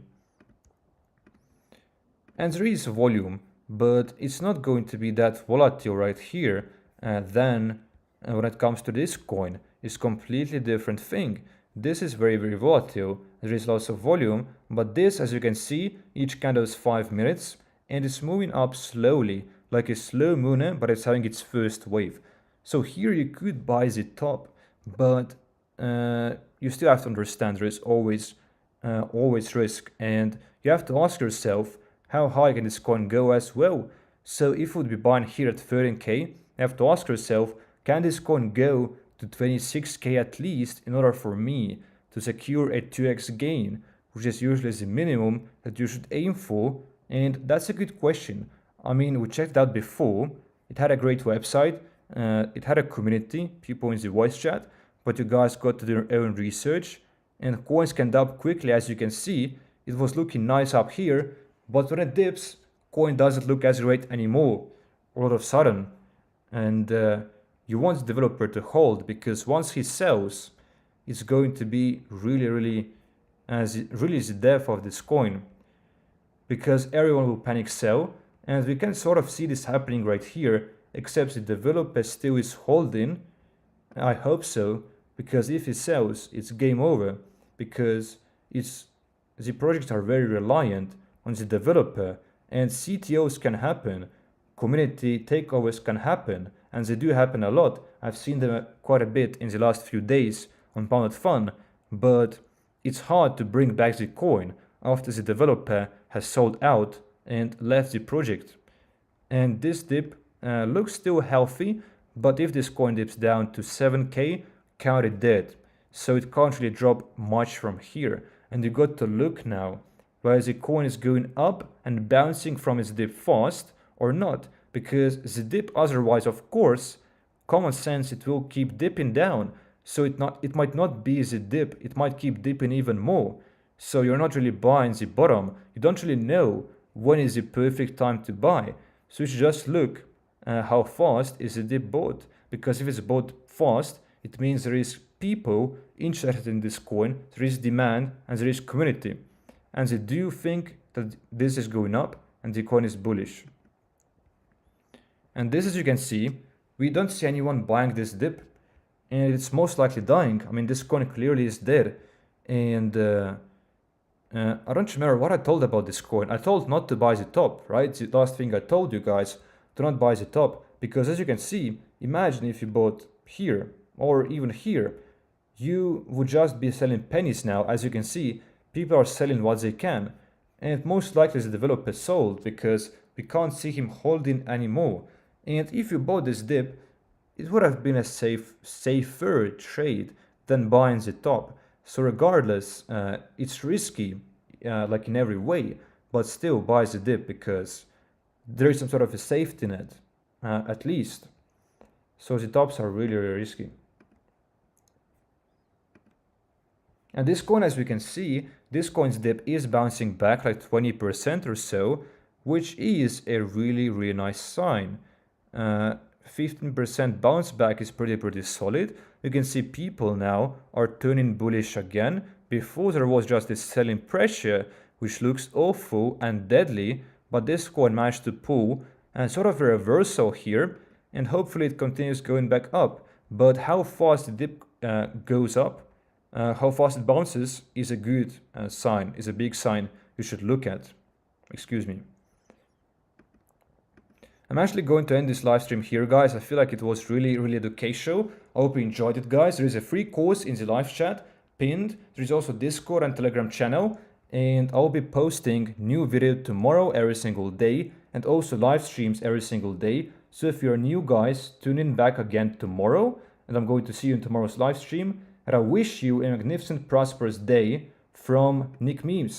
And there is volume, but it's not going to be that volatile right here. Then when it comes to this coin, it's completely different thing. This is very volatile. There is lots of volume, but this, as you can see, each candle is 5 minutes and it's moving up slowly, like a slow mooner, but it's having its first wave. So here you could buy the top, but you still have to understand there is always risk, and you have to ask yourself how high can this coin go as well. So if you would be buying here at 13K, you have to ask yourself, can this coin go to 26K at least in order for me to secure a 2x gain, which is usually the minimum that you should aim for? And that's a good question. I mean, we checked out before. It had a great website. It had a community, people in the voice chat, but you guys got to do your own research, and coins can dump quickly. As you can see, it was looking nice up here, but when it dips, coin doesn't look as great anymore all of a sudden. And you want the developer to hold, because once he sells, it's going to be really the death of this coin, because everyone will panic sell. And we can sort of see this happening right here, except the developer still is holding. I hope so, because if he sells, it's game over, because the projects are very reliant on the developer, and CTOs can happen, community takeovers can happen, and they do happen a lot. I've seen them quite a bit in the last few days on PUMP.FUN, but it's hard to bring back the coin after the developer has sold out and left the project. And this dip looks still healthy, but if this coin dips down to 7K, count it dead. So it can't really drop much from here. And you got to look now whether the coin is going up and bouncing from its dip fast or not, because the dip otherwise, of course, common sense, it will keep dipping down. So it might not be the dip, it might keep dipping even more. So you're not really buying the bottom. You don't really know when is the perfect time to buy. So you should just look how fast is the dip bought, because if it's bought fast, it means there is people interested in this coin, there is demand, and there is community. And they do think that this is going up and the coin is bullish. And this, as you can see, we don't see anyone buying this dip, and it's most likely dying. I mean, this coin clearly is dead. And I don't remember what I told about this coin. I told not to buy the top, right? The last thing I told you guys, do not buy the top, because as you can see, imagine if you bought here or even here, you would just be selling pennies now. As you can see, people are selling what they can, and most likely the developer sold because we can't see him holding anymore. And if you bought this dip, it would have been a safer trade than buying the top. So regardless, it's risky, like in every way, but still buy the dip because there is some sort of a safety net. at least. So the tops are really, really risky. And this coin, as we can see, this coin's dip is bouncing back like 20% or so, which is a really, really nice sign. 15% bounce back is pretty solid. You can see people now are turning bullish again. Before there was just this selling pressure, which looks awful and deadly, but this coin managed to pull and sort of a reversal here, and hopefully it continues going back up. But how fast the dip goes up, how fast it bounces is a good sign, is a big sign you should look at. Excuse me. I'm actually going to end this live stream here, guys. I feel like it was really educational. I hope you enjoyed it, guys. There is a free course in the live chat pinned. There is also Discord and Telegram channel, and I'll be posting new video tomorrow every single day, and also live streams every single day. So if you're new, guys, tune in back again tomorrow, and I'm going to see you in tomorrow's live stream. And I wish you a magnificent, prosperous day from Nick Memes.